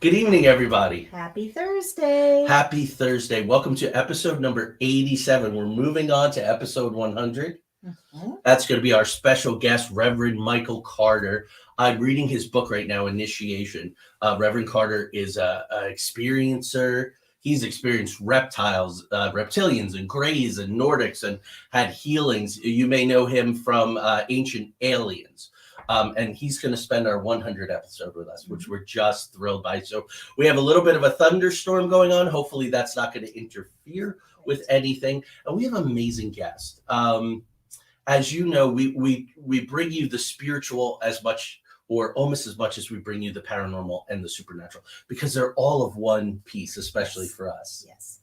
Good evening, everybody. Happy Thursday. Happy Thursday. Welcome to episode number 87. We're moving on to episode 100. That's going to be our special guest, Reverend Michael Carter. I'm reading his book right now, Initiation. Reverend Carter is an experiencer. He's experienced reptiles, reptilians, and greys, and Nordics, and had healings. You may know him from Ancient Aliens. And he's going to spend our 100th episode with us, which we're just thrilled by. So we have a little bit of a thunderstorm going on. Hopefully that's not going to interfere with anything. And we have an amazing guest. As you know, we bring you the spiritual as much or almost as much as we bring you the paranormal and the supernatural, because they're all of one piece, especially for us. Yes.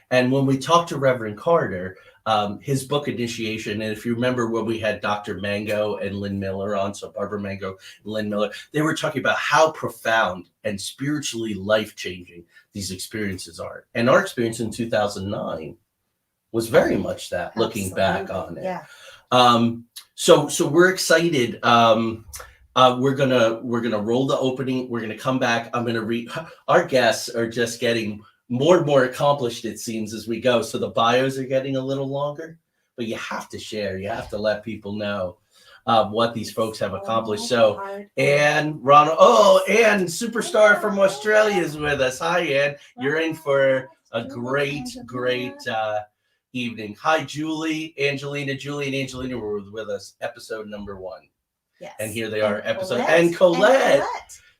And when we talked to Reverend Carter, his book Initiation, and if you remember when we had Dr. Mango and Lynn Miller on, so Barbara Mango and Lynn Miller, they were talking about how profound and spiritually life-changing these experiences are. And our experience in 2009 was very much that, looking back on it. Yeah. So we're excited. We're gonna roll the opening. We're gonna come back. I'm gonna read. Our guests are just getting more and more accomplished, it seems, as we go. So the bios are getting a little longer, but you have to share. You have to let people know what these folks have accomplished. So, Anne, Ronald, Anne, superstar from Australia is with us. Hi, Anne. You're in for a great evening. Hi, Julie, Angelina. Julie and Angelina were with us, episode number 1. Yes. And here they are, Colette. And Colette.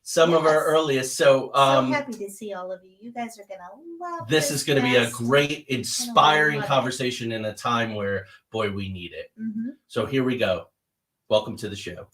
Some of our earliest. So happy to see all of you. You guys are gonna love this. Is going to be a great, inspiring conversation in a time where, boy, we need it. So here we go. Welcome to the show.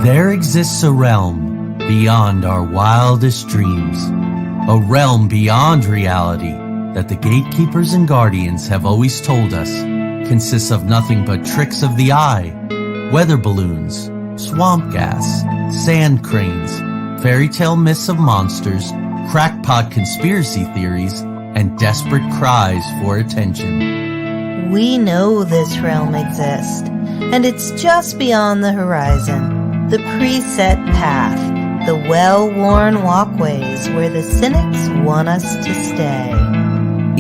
There exists a realm beyond our wildest dreams, a realm beyond reality that the gatekeepers and guardians have always told us consists of nothing but tricks of the eye, weather balloons, swamp gas, sand cranes, fairy tale myths of monsters, crackpot conspiracy theories, and desperate cries for attention. We know this realm exists, and it's just beyond the horizon. The preset path, the well-worn walkways where the cynics want us to stay.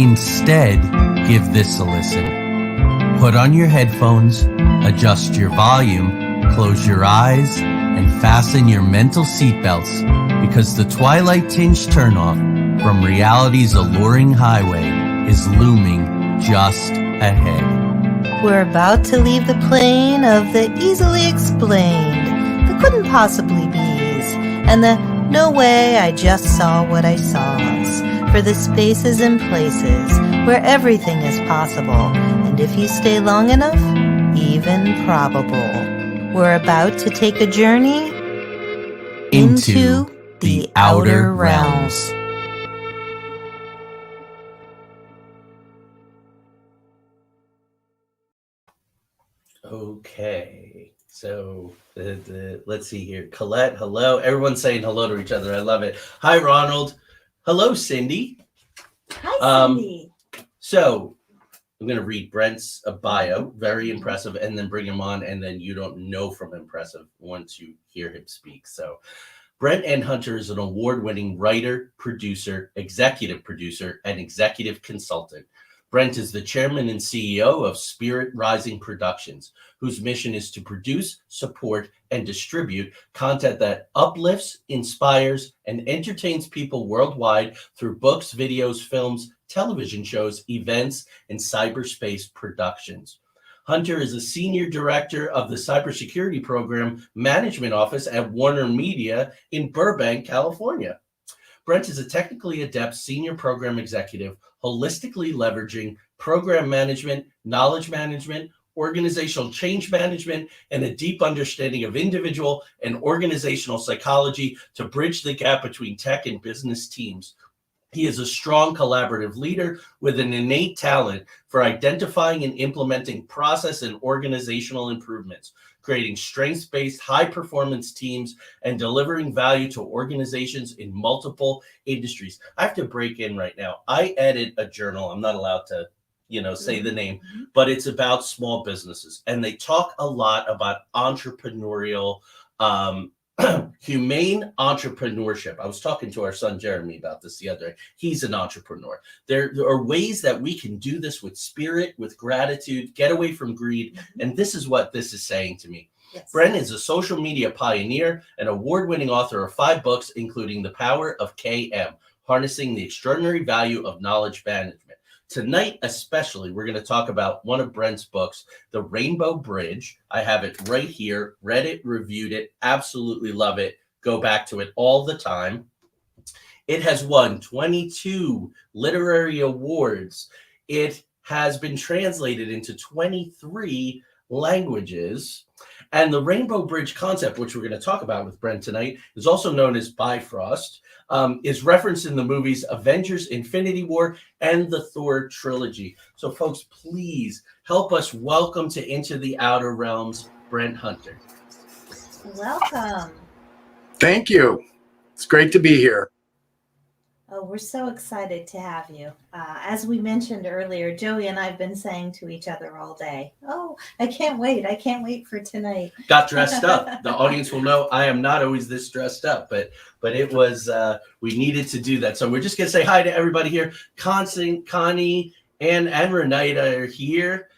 Instead, give this a listen. Put on your headphones, adjust your volume, close your eyes, and fasten your mental seatbelts, because the twilight-tinged turnoff from reality's alluring highway is looming just ahead. We're about to leave the plane of the easily explained, couldn't possibly be's, and the no way I just saw what I saw's, for the spaces and places where everything is possible, and if you stay long enough, even probable. We're about to take a journey into the outer realms. Okay. So let's see here. Colette, hello. Everyone's saying hello to each other. I love it. Hi, Ronald. Hello, Cindy. Hi, Cindy. So I'm going to read Brent's bio. Very impressive. And then bring him on. And then you don't know from impressive once you hear him speak. So Brent N. Hunter is an award-winning writer, producer, executive producer, and executive consultant. Brent is the chairman and CEO of Spirit Rising Productions, whose mission is to produce, support, and distribute content that uplifts, inspires, and entertains people worldwide through books, videos, films, television shows, events, and cyberspace productions. Hunter is a senior director of the Cybersecurity Program Management Office at Warner Media in Burbank, California. Brent is a technically adept senior program executive, holistically leveraging program management, knowledge management, organizational change management, and a deep understanding of individual and organizational psychology to bridge the gap between tech and business teams. He is a strong collaborative leader with an innate talent for identifying and implementing process and organizational improvements, creating strengths-based, high-performance teams, and delivering value to organizations in multiple industries. I have to break in right now. I edit a journal. I'm not allowed to, say the name, but it's about small businesses. And they talk a lot about entrepreneurial, humane entrepreneurship. I was talking to our son Jeremy about this the other day. He's an entrepreneur. There are ways that we can do this with spirit, with gratitude, get away from greed. And this is what this is saying to me. Yes. Brent is a social media pioneer, an award-winning author of 5 books, including The Power of KM, Harnessing the Extraordinary Value of Knowledge Management. Tonight, especially, we're going to talk about one of Brent's books, The Rainbow Bridge. I have it right here, read it, reviewed it, absolutely love it, go back to it all the time. It has won 22 literary awards. It has been translated into 23 languages. And the Rainbow Bridge concept, which we're going to talk about with Brent tonight, is also known as Bifrost, is referenced in the movies Avengers: Infinity War and the Thor trilogy. So, folks, please help us welcome to Into the Outer Realms, Brent Hunter. Welcome. Thank you. It's great to be here. Oh, we're so excited to have you. As we mentioned earlier, Joey and I have been saying to each other all day, oh, I can't wait. I can't wait for tonight. Got dressed up. The audience will know I am not always this dressed up, but it was, we needed to do that. So we're just going to say hi to everybody here. Connie, and Renita are here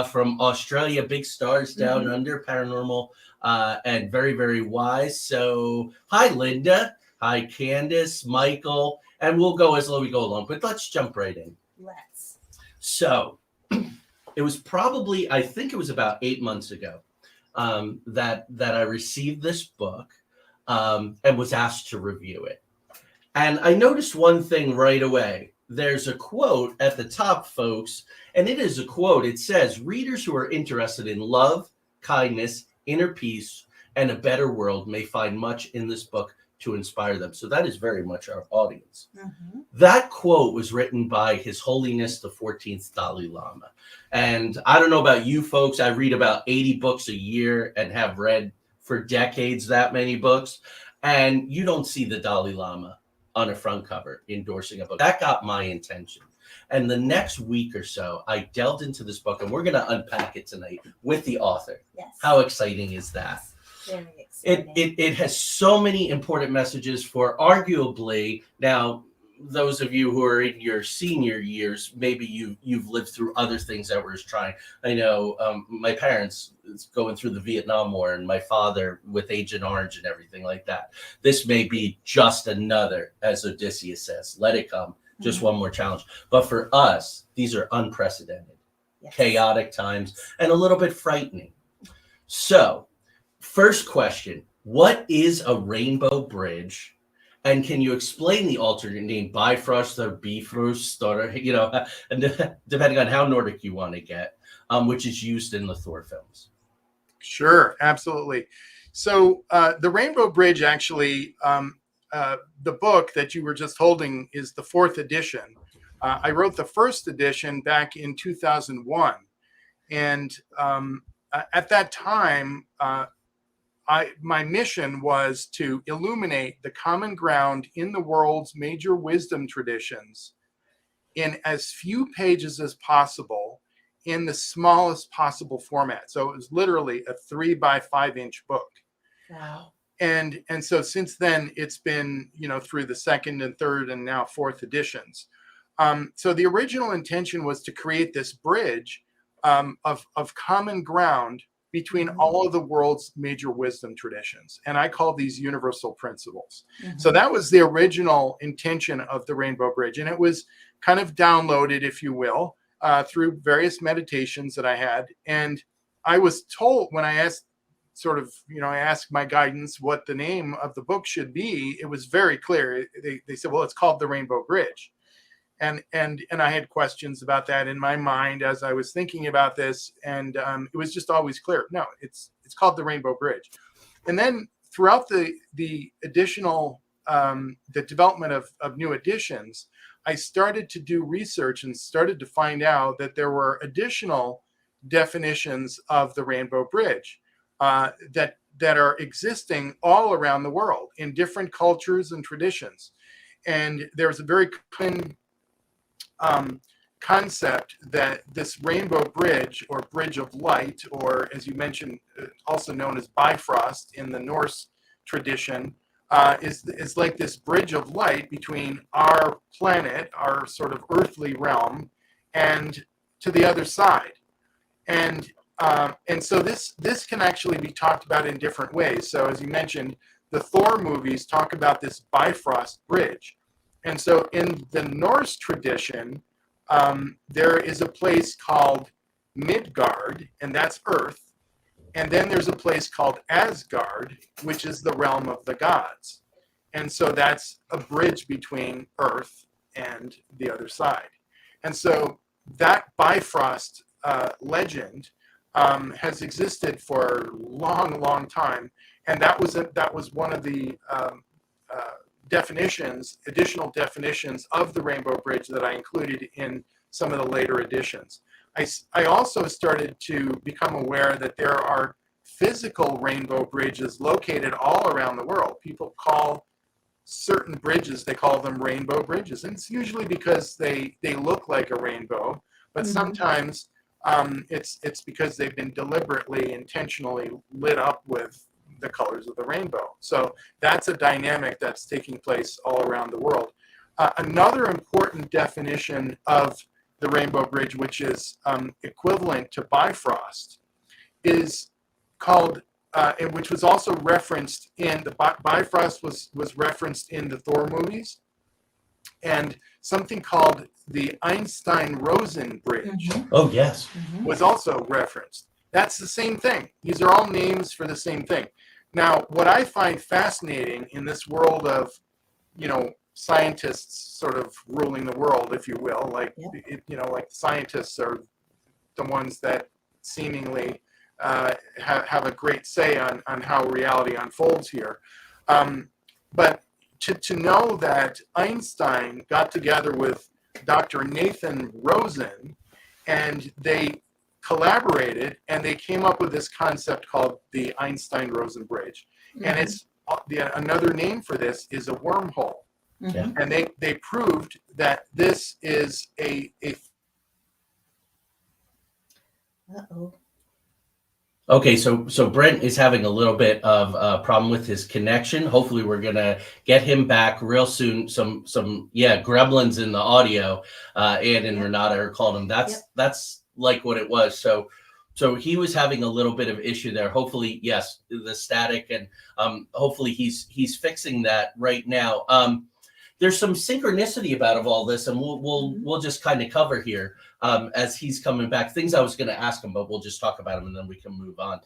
from Australia, big stars down under, paranormal and very, very wise. So hi, Linda. Hi, Candace, Michael. And we'll go as we go along, but let's jump right in. Let's. So it was probably, I think it was about 8 months ago that I received this book and was asked to review it. And I noticed one thing right away. There's a quote at the top, folks, and it is a quote. It says, readers who are interested in love, kindness, inner peace, and a better world may find much in this book to inspire them. So that is very much our audience. That quote was written by His Holiness the 14th Dalai Lama. And I don't know about you folks, I read about 80 books a year and have read for decades that many books. And you don't see the Dalai Lama on a front cover endorsing a book. That got my attention. And the next week or so, I delved into this book, and we're going to unpack it tonight with the author. Yes. How exciting is that? Very exciting. It has so many important messages for arguably, now, those of you who are in your senior years, maybe you've lived through other things that we're trying. I know my parents going through the Vietnam War, and my father with Agent Orange and everything like that. This may be just another, as Odysseus says, let it come, just one more challenge. But for us, these are unprecedented, chaotic times, and a little bit frightening. So, first question, what is a rainbow bridge? And can you explain the alternate name, Bifrost or Bifrost, or, depending on how Nordic you want to get, which is used in the Thor films? Sure, absolutely. So the Rainbow Bridge, actually, the book that you were just holding is the 4th edition. I wrote the 1st edition back in 2001. And at that time, my mission was to illuminate the common ground in the world's major wisdom traditions in as few pages as possible in the smallest possible format. So it was literally a 3 by 5 inch book. Wow. And so since then, it's been, through the 2nd and 3rd and now 4th editions. So the original intention was to create this bridge of common ground between all of the world's major wisdom traditions. And I call these universal principles. So that was the original intention of the Rainbow Bridge. And it was kind of downloaded, if you will, through various meditations that I had. And I was told when I asked I asked my guidance what the name of the book should be, it was very clear. They said, well, it's called The Rainbow Bridge. And I had questions about that in my mind as I was thinking about this, and it was just always clear. No, it's called the Rainbow Bridge. And then throughout the additional the development of new editions, I started to do research and started to find out that there were additional definitions of the Rainbow Bridge. that are existing all around the world in different cultures and traditions. And there's a very common concept that this rainbow bridge, or bridge of light, or as you mentioned, also known as Bifrost in the Norse tradition, is like this bridge of light between our planet, our sort of earthly realm, and to the other side. And so this can actually be talked about in different ways. So as you mentioned, the Thor movies talk about this Bifrost Bridge. And so in the Norse tradition, there is a place called Midgard, and that's Earth. And then there's a place called Asgard, which is the realm of the gods. And so that's a bridge between Earth and the other side. And so that Bifrost legend has existed for a long, long time. And that was one of the additional definitions of the Rainbow Bridge that I included in some of the later editions. I also started to become aware that there are physical rainbow bridges located all around the world. People call certain bridges, they call them rainbow bridges. And it's usually because they look like a rainbow, but sometimes it's because they've been deliberately, intentionally lit up with the colors of the rainbow. So that's a dynamic that's taking place all around the world. Another important definition of the Rainbow Bridge, which is equivalent to Bifrost, is called, and which was also referenced in the Bifrost was referenced in the Thor movies, and something called the Einstein-Rosen Bridge. Oh, yes. Was also referenced. That's the same thing. These are all names for the same thing. Now, what I find fascinating in this world of, scientists sort of ruling the world, if you will, like scientists are the ones that seemingly have a great say on how reality unfolds here. But to know that Einstein got together with Dr. Nathan Rosen, and they collaborated and they came up with this concept called the Einstein-Rosen Bridge. And it's another name for this is a wormhole. And they proved that this is a Okay, so Brent is having a little bit of a problem with his connection. Hopefully we're gonna get him back real soon. Some gremlins in the audio. Ann and Renata are calling them. That's like what it was. So he was having a little bit of issue there. Hopefully, yes, the static, and hopefully he's fixing that right now. There's some synchronicity about all this, and we'll just kind of cover here as he's coming back. Things I was going to ask him, but we'll just talk about him and then we can move on.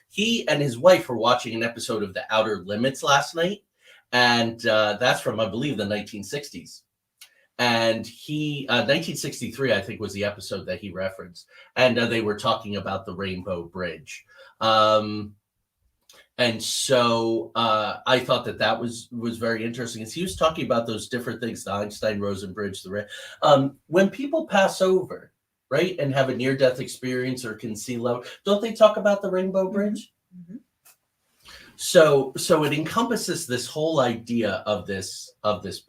He and his wife were watching an episode of The Outer Limits last night, and that's from, I believe, the 1960s. And 1963, I think, was the episode that he referenced, and they were talking about the Rainbow Bridge. And so I thought that was very interesting. As he was talking about those different things, the Einstein-Rosen Bridge, when people pass over, right, and have a near-death experience or can see love, don't they talk about the Rainbow Bridge? So it encompasses this whole idea of this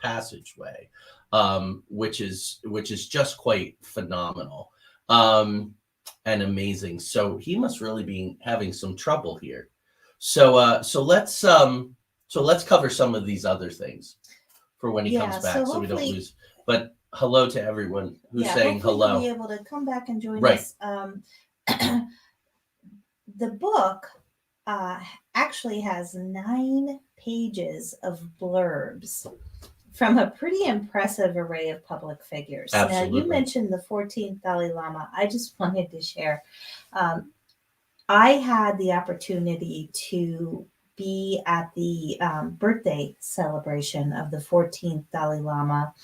passageway, which is just quite phenomenal and amazing. So he must really be having some trouble here. So let's cover some of these other things for when he comes back, so we don't lose. But hello to everyone who's saying hello. He'll be able to come back and join us. The book actually has 9 pages of blurbs from a pretty impressive array of public figures. Absolutely. Now, you mentioned the 14th Dalai Lama. I just wanted to share. I had the opportunity to be at the birthday celebration of the 14th Dalai Lama.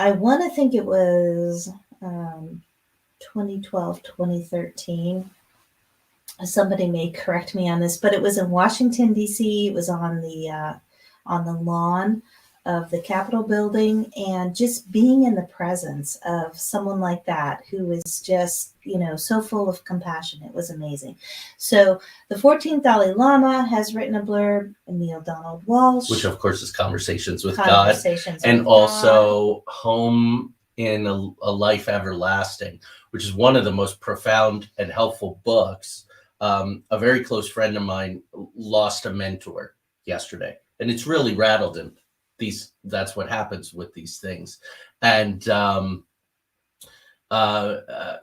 I want to think it was 2012, 2013. Somebody may correct me on this, but it was in Washington, D.C. It was on the lawn of the Capitol building, and just being in the presence of someone like that who is just, so full of compassion. It was amazing. So the 14th Dalai Lama has written a blurb, Neil Donald Walsh, which of course is Conversations with Conversations God, and with also Home in a Life Everlasting, which is one of the most profound and helpful books. A very close friend of mine lost a mentor yesterday, and it's really rattled him. That's what happens with these things. And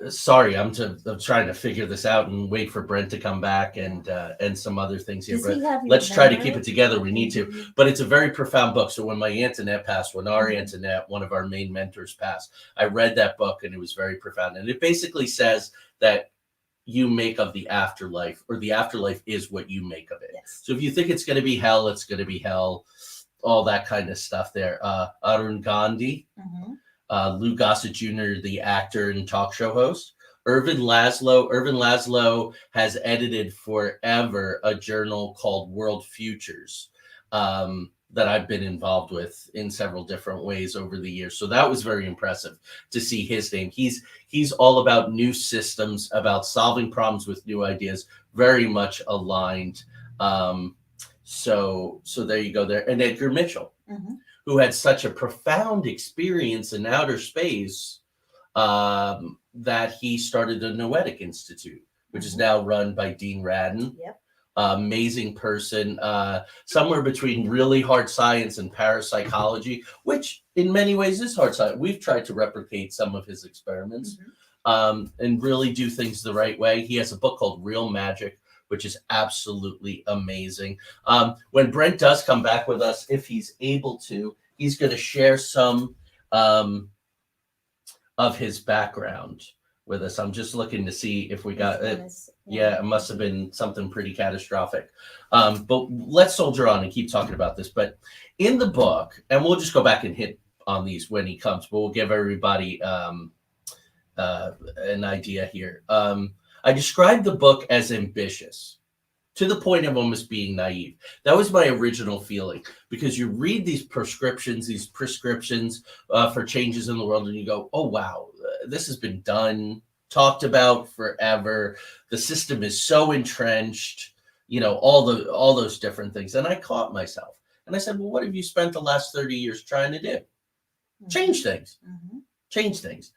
sorry, I'm trying to figure this out and wait for Brent to come back and some other things here. Does he But have your let's try to number? keep it together. We need to. But it's a very profound book. So when my Antoinette passed, when our Antoinette, one of our main mentors, passed, I read that book and it was very profound. And it basically says that you make of the afterlife, or the afterlife is what you make of it. Yes. So if you think it's going to be hell, it's going to be hell. All that kind of stuff there. Arun Gandhi, Lou Gossett Jr., the actor and talk show host. Irvin Laszlo has edited forever a journal called World Futures that I've been involved with in several different ways over the years. So that was very impressive to see his name. He's all about new systems, about solving problems with new ideas, very much aligned. So there you go there. And Edgar Mitchell, who had such a profound experience in outer space that he started the Noetic Institute, which is now run by Dean Radin. Yep. Amazing person, somewhere between really hard science and parapsychology, which in many ways is hard science. We've tried to replicate some of his experiments and really do things the right way. He has a book called Real Magic, which is absolutely amazing. When Brent does come back with us, if he's able to, he's going to share some of his background with us. I'm just looking to see if we got it. Yeah, it must have been something pretty catastrophic. But let's soldier on and keep talking about this. But in the book, and we'll just go back and hit on these when he comes, but we'll give everybody an idea here. I described the book as ambitious, to the point of almost being naive. That was my original feeling, because you read these prescriptions for changes in the world, and you go, oh, wow, this has been done, talked about forever. The system is so entrenched, all those different things. And I caught myself. And I said, well, what have you spent the last 30 years trying to do? Change things. Change things.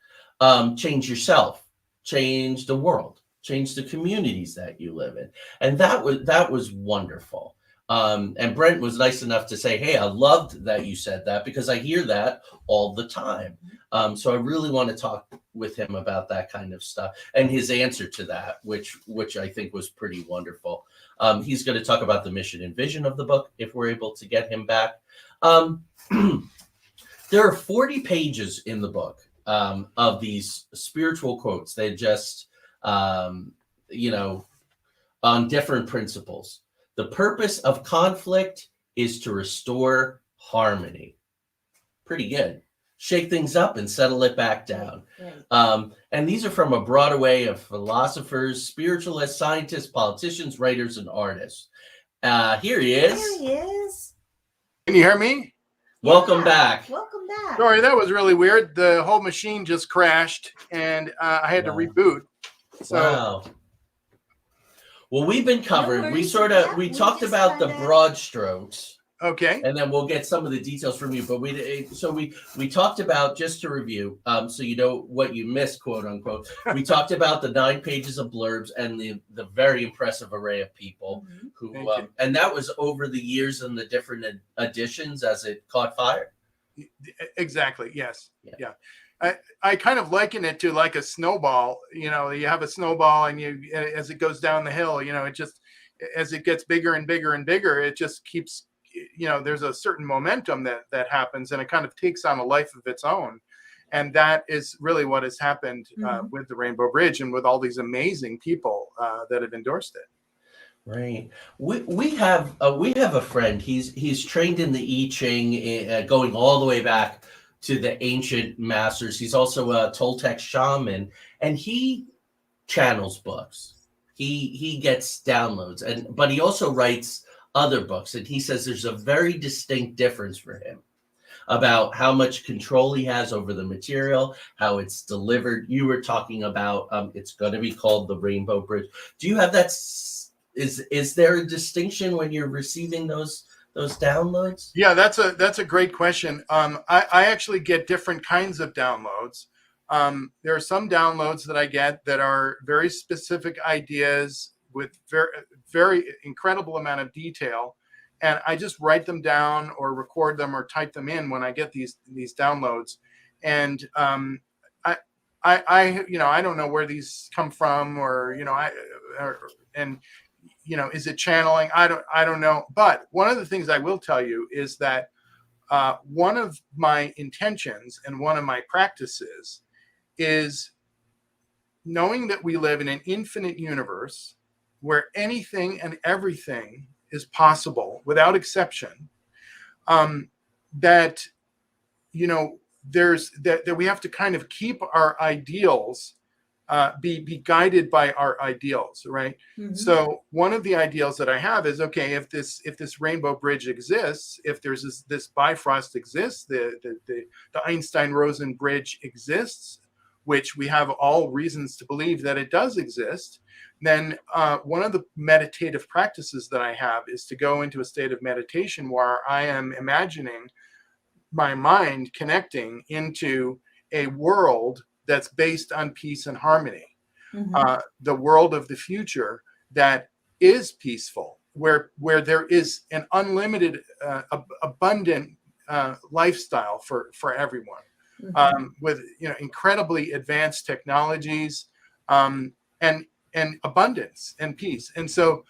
Change yourself. Change the world. Change the communities that you live in. And that was wonderful. And Brent was nice enough to say, hey, I loved that you said that, because I hear that all the time. So I really want to talk with him about that kind of stuff and his answer to that, which I think was pretty wonderful. He's going to talk about the mission and vision of the book if we're able to get him back. There are 40 pages in the book of these spiritual quotes. They just on different principles. The purpose of conflict is to restore harmony. Pretty good. Shake things up and settle it back down. Right. And these are from a broad array of philosophers, spiritualists, scientists, politicians, writers, and artists. Here he is. There he is. Can you hear me? Welcome back. Welcome back. Sorry, that was really weird. The whole machine just crashed, and I had to reboot. So, wow. Well, we've been covering. We talked about the broad strokes. Okay. And then we'll get some of the details from you. But we talked about, just to review, so you know what you missed, quote unquote. We talked about the 9 pages of blurbs and the very impressive array of people who, and that was over the years and the different editions as it caught fire. Exactly. Yes. Yeah. I kind of liken it to like a snowball. You have a snowball, and as it goes down the hill, it just, as it gets bigger and bigger and bigger, it just keeps, there's a certain momentum that happens, and it kind of takes on a life of its own. And that is really what has happened with the Rainbow Bridge and with all these amazing people that have endorsed it. Right. We have a friend. He's trained in the I Ching, going all the way back to the ancient masters. He's also a Toltec shaman, and he channels books. He gets downloads, but he also writes other books, and he says there's a very distinct difference for him about how much control he has over the material, how it's delivered. You were talking about it's going to be called the Rainbow Bridge. Do you have that? Is there a distinction when you're receiving those downloads? Yeah, that's a great question. I actually get different kinds of downloads. There are some downloads that I get that are very specific ideas with very incredible amount of detail, and I just write them down or record them or type them in when I get these downloads. And I I don't know where these come from, or is it channeling? I don't know. But one of the things I will tell you is that one of my intentions and one of my practices is knowing that we live in an infinite universe where anything and everything is possible without exception. That there's that we have to kind of keep our ideals, be guided by our ideals, right? Mm-hmm. So one of the ideals that I have is, okay, if this Rainbow Bridge exists, if there's this Bifrost exists, the Einstein Rosen bridge exists, which we have all reasons to believe that it does exist, then one of the meditative practices that I have is to go into a state of meditation where I am imagining my mind connecting into a world that's based on peace and harmony. Mm-hmm. The world of the future that is peaceful, where there is an unlimited, abundant lifestyle for everyone. Mm-hmm. With incredibly advanced technologies, and abundance and peace. And so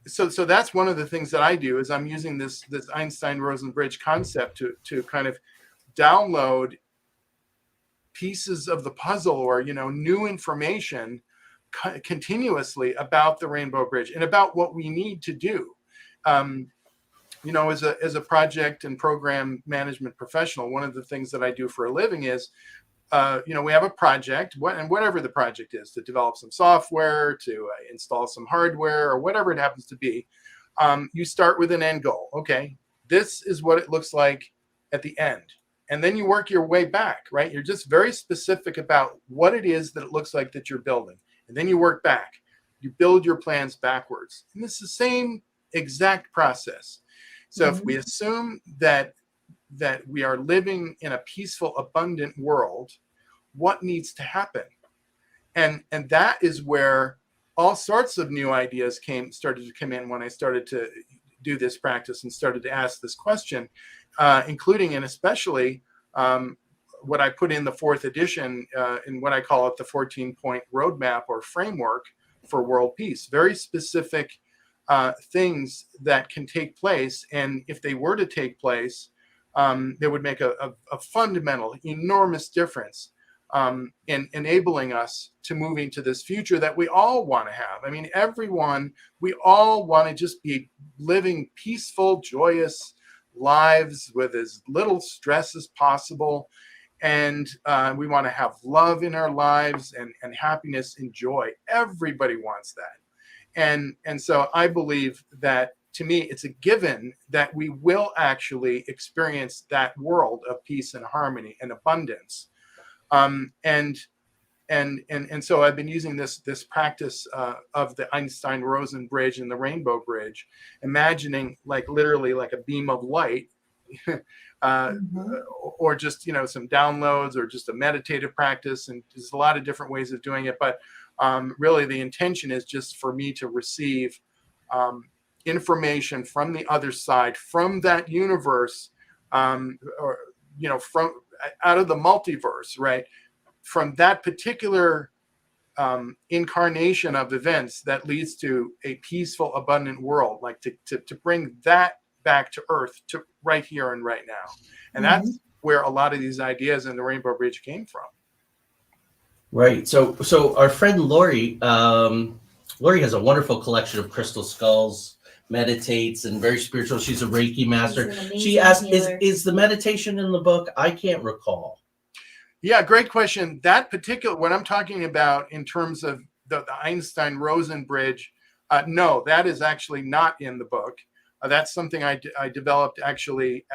so that's one of the things that I do, is I'm using this Einstein-Rosen bridge concept to kind of download pieces of the puzzle, or new information continuously about the Rainbow Bridge and about what we need to do. As a project and program management professional, one of the things that I do for a living is, we have a project, and whatever the project is, to develop some software, to install some hardware, or whatever it happens to be. You start with an end goal. Okay, this is what it looks like at the end. And then you work your way back, right? You're just very specific about what it is that it looks like that you're building. And then you work back. You build your plans backwards. And it's the same exact process. So mm-hmm. if we assume that we are living in a peaceful, abundant world, what needs to happen? And that is where all sorts of new ideas started to come in when I started to do this practice and started to ask this question, including and especially what I put in the 4th edition, in what I call it the 14-point roadmap or framework for world peace. Very specific things that can take place, and if they were to take place, they would make a fundamental, enormous difference in enabling us to move into this future that we all want to have. I mean, we all want to just be living peaceful, joyous lives with as little stress as possible. And we want to have love in our lives and happiness and joy. Everybody wants that. And so I believe that, to me, it's a given that we will actually experience that world of peace and harmony and abundance. And so I've been using this practice of the Einstein-Rosen bridge and the Rainbow Bridge, imagining literally like a beam of light, mm-hmm. or just some downloads, or just a meditative practice. And there's a lot of different ways of doing it, but really the intention is just for me to receive information from the other side, from that universe, or from out of the multiverse, right? From that particular incarnation of events that leads to a peaceful, abundant world, like to bring that back to Earth, to right here and right now. And mm-hmm. that's where a lot of these ideas in the Rainbow Bridge came from. Right. So our friend Lori has a wonderful collection of crystal skulls, meditates, and very spiritual. She's a Reiki master. She asked, is the meditation in the book? I can't recall. Yeah, great question. That particular, what I'm talking about in terms of the Einstein-Rosen bridge, no, that is actually not in the book. That's something I developed actually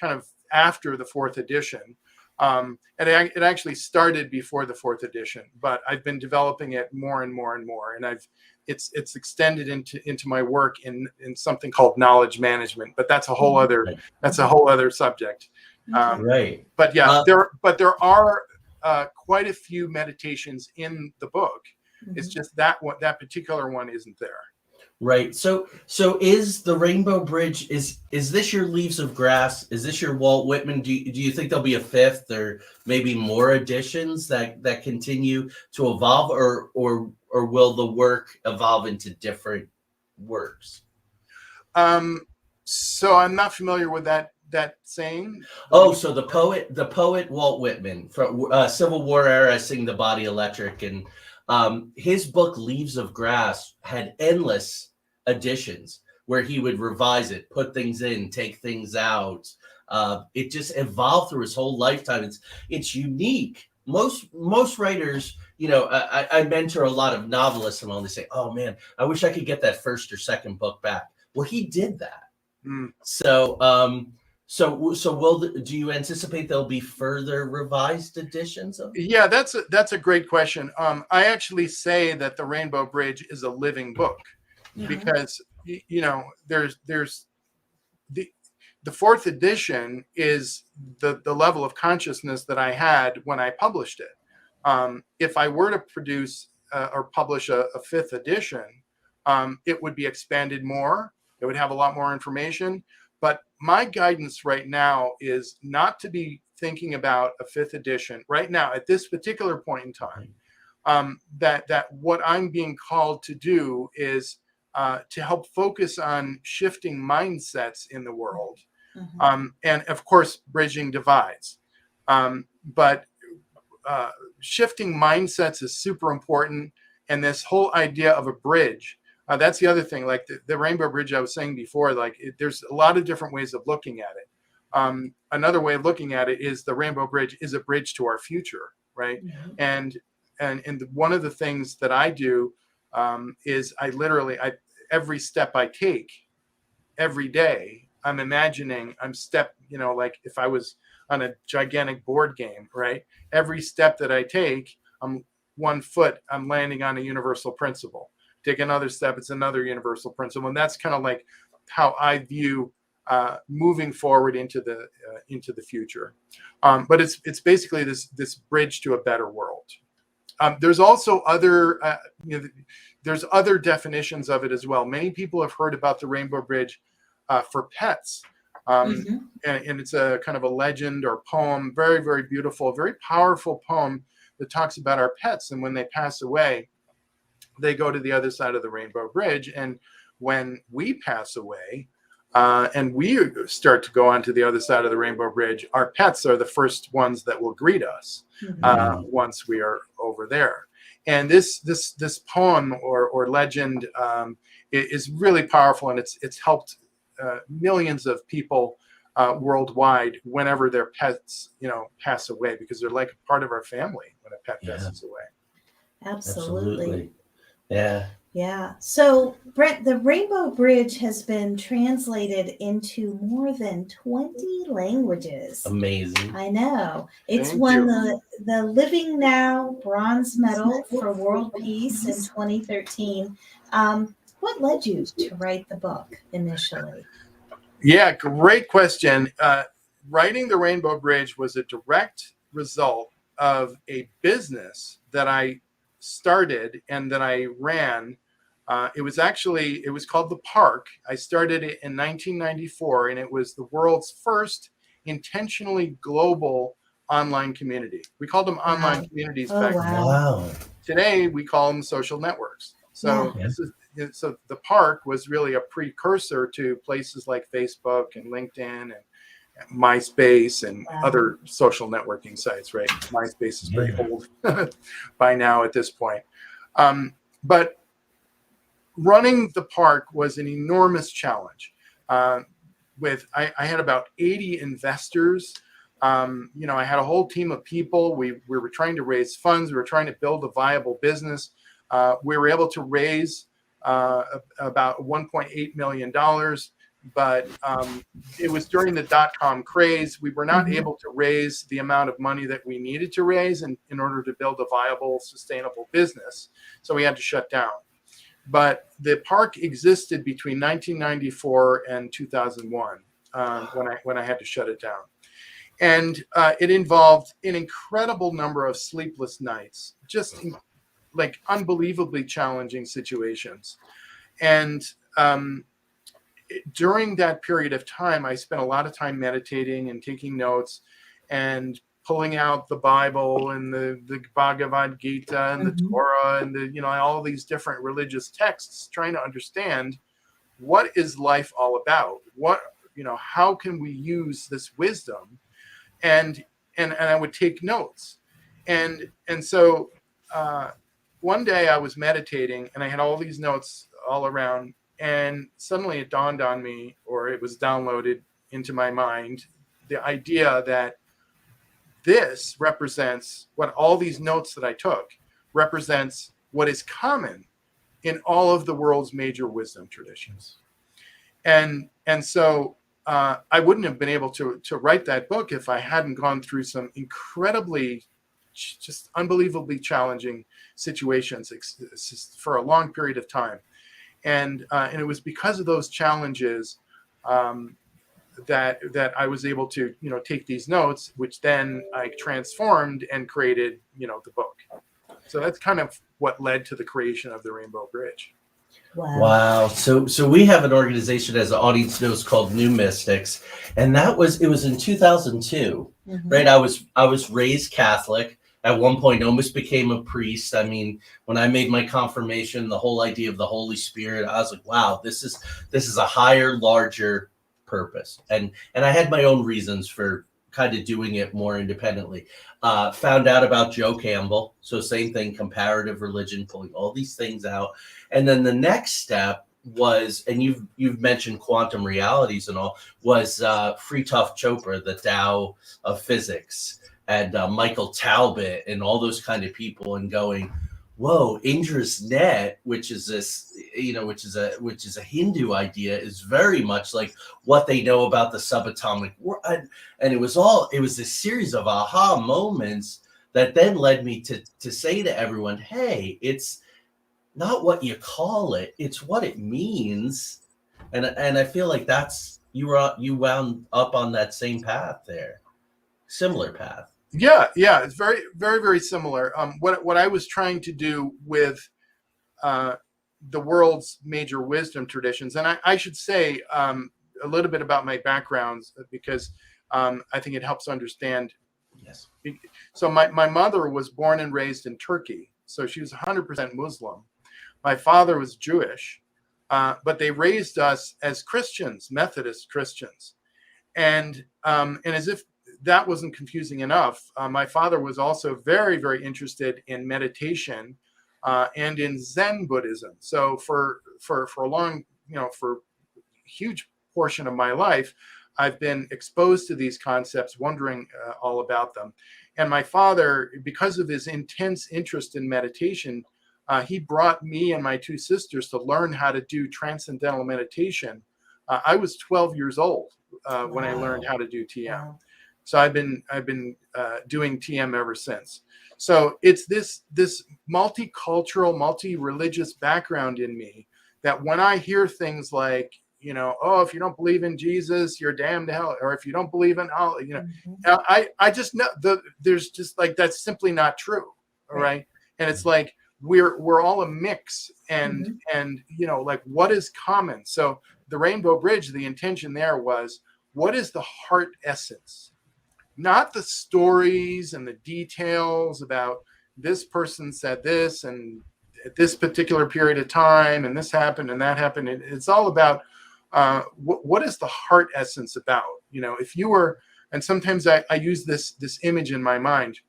kind of after the fourth edition. And it actually started before the fourth edition, but I've been developing it more and more and more. And it's extended into my work in something called knowledge management, but that's a whole other subject. Right. But yeah, there are quite a few meditations in the book. It's just that particular one isn't there. Right. So is the Rainbow Bridge, is this your Leaves of Grass? Is this your Walt Whitman? Do you think there'll be a fifth or maybe more editions that continue to evolve, or will the work evolve into different works? So I'm not familiar with that saying. Oh, so the poet Walt Whitman from Civil War era, Sing the Body Electric, and his book Leaves of Grass had endless editions where he would revise it, put things in, take things out. It just evolved through his whole lifetime. It's unique. Most writers, I mentor a lot of novelists, and all, they say, "Oh man, I wish I could get that first or second book back." Well, he did that. So do you anticipate there'll be further revised editions of it? Yeah, that's a great question. I actually say that the Rainbow Bridge is a living book, because there's the fourth edition is the level of consciousness that I had when I published it. If I were to produce or publish a fifth edition, it would be expanded more. It would have a lot more information. But my guidance right now is not to be thinking about a fifth edition right now at this particular point in time. That what I'm being called to do is to help focus on shifting mindsets in the world, and of course bridging divides. But shifting mindsets is super important, and this whole idea of a bridge. That's the other thing, like the Rainbow Bridge I was saying before, there's a lot of different ways of looking at it. Another way of looking at it is the Rainbow Bridge is a bridge to our future, right? And one of the things that I do is I every step I take every day, I'm imagining like if I was on a gigantic board game, right? Every step that I take, I'm landing on a universal principle. Take another step, it's another universal principle, and that's kind of like how I view moving forward into the future. But it's basically this bridge to a better world. There's also other there's other definitions of it as well. Many people have heard about the Rainbow Bridge for pets, and it's a kind of a legend or poem, very, very beautiful, very powerful poem that talks about our pets, and when they pass away, they go to the other side of the Rainbow Bridge. And when we pass away and we start to go onto the other side of the Rainbow Bridge, our pets are the first ones that will greet us once we are over there. And this poem or legend is really powerful, and it's helped millions of people worldwide whenever their pets pass away, because they're like a part of our family when a pet passes away. Absolutely. Yeah. So, Brent, the Rainbow Bridge has been translated into more than 20 languages. Amazing. I know. It's Thank won you. the Living Now Bronze Medal for World Peace in 2013. What led you to write the book initially? Yeah, great question. Writing the Rainbow Bridge was a direct result of a business that I started and that I ran. It was called The Park. I started it in 1994, and it was the world's first intentionally global online community. We called them online communities back then. Wow. Today we call them social networks. So so The Park was really a precursor to places like Facebook and LinkedIn and MySpace and other social networking sites, right? MySpace is pretty old by now at this point. But running The Park was an enormous challenge. I had about 80 investors. I had a whole team of people. We were trying to raise funds. We were trying to build a viable business. We were able to raise about $1.8 million. but it was during the dot-com craze. We were not Mhm. able to raise the amount of money that we needed to raise in order to build a viable, sustainable business. So we had to shut down. But the park existed between 1994 and 2001 when I had to shut it down. And it involved an incredible number of sleepless nights, just like unbelievably challenging situations. And during that period of time, I spent a lot of time meditating and taking notes and pulling out the Bible and the Bhagavad Gita and the Mhm. Torah and all these different religious texts, trying to understand what is life all about? How can we use this wisdom? And I would take notes. And so one day I was meditating and I had all these notes all around, and suddenly it dawned on me, or it was downloaded into my mind, the idea that this represents what all these notes that I took represents what is common in all of the world's major wisdom traditions. And so I wouldn't have been able to write that book if I hadn't gone through some incredibly, just unbelievably challenging situations for a long period of time. And it was because of those challenges that I was able to take these notes, which then I transformed and created the book. So that's kind of what led to the creation of the Rainbow Bridge. Wow. So we have an organization, as the audience knows, called New Mystics, and it was in 2002, Mhm. right? I was raised Catholic. At one point, almost became a priest. I mean, when I made my confirmation, the whole idea of the Holy Spirit, I was like, wow, this is a higher, larger purpose. And I had my own reasons for kind of doing it more independently. Found out about Joe Campbell. So same thing, comparative religion, pulling all these things out. And then the next step was, and you've mentioned quantum realities and all, was Fritjof Chopra, the Tao of physics, and Michael Talbot and all those kind of people, and going, whoa, Indra's net, which is this, which is a Hindu idea, is very much like what they know about the subatomic world. And it was this series of aha moments that then led me to say to everyone, hey, it's not what you call it, it's what it means. And I feel like that's you wound up on that same path there, similar path. Yeah, it's very, very, very similar. What I was trying to do with the world's major wisdom traditions, and I should say a little bit about my backgrounds, because I think it helps understand. Yes. So my mother was born and raised in Turkey, so she was 100% Muslim. My father was Jewish, but they raised us as Christians, Methodist Christians, and as if that wasn't confusing enough, my father was also very, very interested in meditation and in Zen Buddhism. So for a long, for a huge portion of my life, I've been exposed to these concepts, wondering all about them. And my father, because of his intense interest in meditation, he brought me and my two sisters to learn how to do transcendental meditation. I was 12 years old when I learned how to do TM. Wow. So I've been doing TM ever since. So it's this multicultural, multi-religious background in me that when I hear things like, if you don't believe in Jesus, you're damned to hell, or if you don't believe in Allah, Mhm. I just know there's just like, that's simply not true. All right. And it's like we're all a mix, and like, what is common? So the Rainbow Bridge, the intention there was, what is the heart essence? Not the stories and the details about this person said this and at this particular period of time and this happened and that happened. It's all about what is the heart essence about? If you were, and sometimes I use this image in my mind.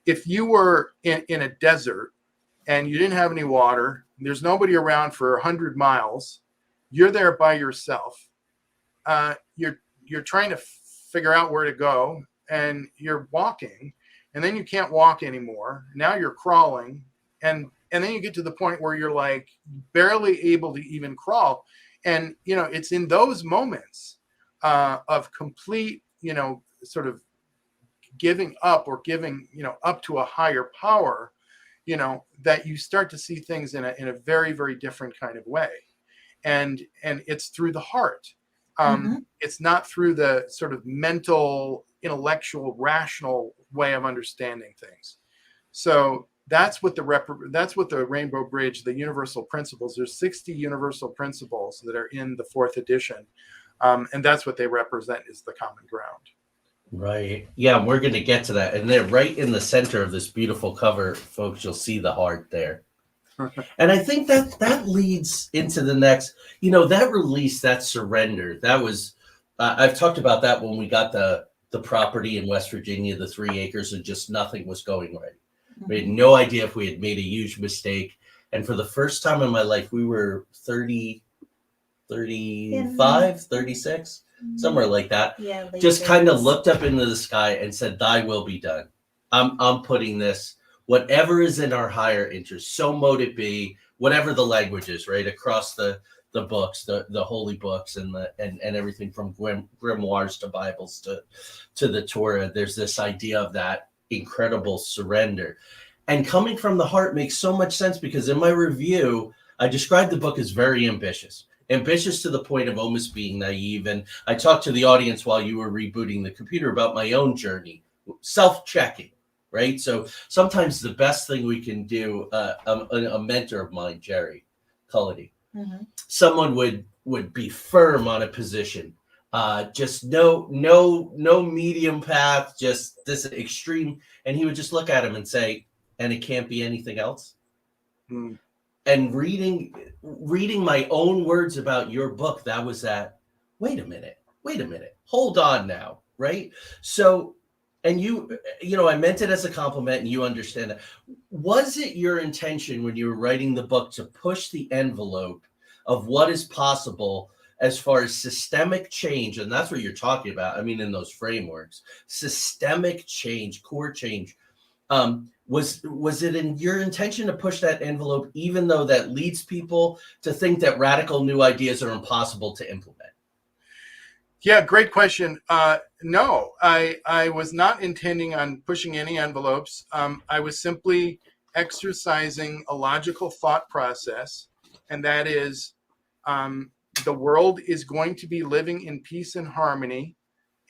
If you were in a desert and you didn't have any water, there's nobody around for 100 miles, you're there by yourself. You're trying to figure out where to go, and you're walking, and then you can't walk anymore. Now you're crawling, and then you get to the point where you're like barely able to even crawl. And, it's in those moments of complete, sort of giving up or giving, up to a higher power, that you start to see things in a very, very different kind of way. And it's through the heart. It's not through the sort of mental, intellectual, rational way of understanding things. So that's what the Rainbow Bridge, the universal principles. There's 60 universal principles that are in the 4th edition, and that's what they represent, is the common ground. Right. Yeah, we're going to get to that. And they're right in the center of this beautiful cover, folks. You'll see the heart there. And I think that leads into the next, that release, that surrender, that was, I've talked about that when we got the property in West Virginia, the 3 acres, and just nothing was going right. We had no idea if we had made a huge mistake. And for the first time in my life, we were 30, 35, 36, somewhere like that. Yeah, just kind of looked up into the sky and said, thy will be done. I'm putting this, whatever is in our higher interest, so mote it be, whatever the language is, right? Across the books, the holy books and everything from grimoires to Bibles to the Torah. There's this idea of that incredible surrender. And coming from the heart makes so much sense, because in my review, I described the book as very ambitious to the point of almost being naive. And I talked to the audience while you were rebooting the computer about my own journey, self-checking, right? So sometimes the best thing we can do, a mentor of mine, Jerry Cullity, someone would be firm on a position, just no medium path, just this extreme. And he would just look at him and say, and it can't be anything else. And reading my own words about your book, that was that, wait a minute, hold on now, right? So, and I meant it as a compliment, and you understand that. Was it your intention when you were writing the book to push the envelope of what is possible as far as systemic change? And that's what you're talking about. I mean, in those frameworks, systemic change, core change. Was it in your intention to push that envelope, even though that leads people to think that radical new ideas are impossible to implement? Yeah, great question. No, I was not intending on pushing any envelopes. I was simply exercising a logical thought process, and that is, the world is going to be living in peace and harmony,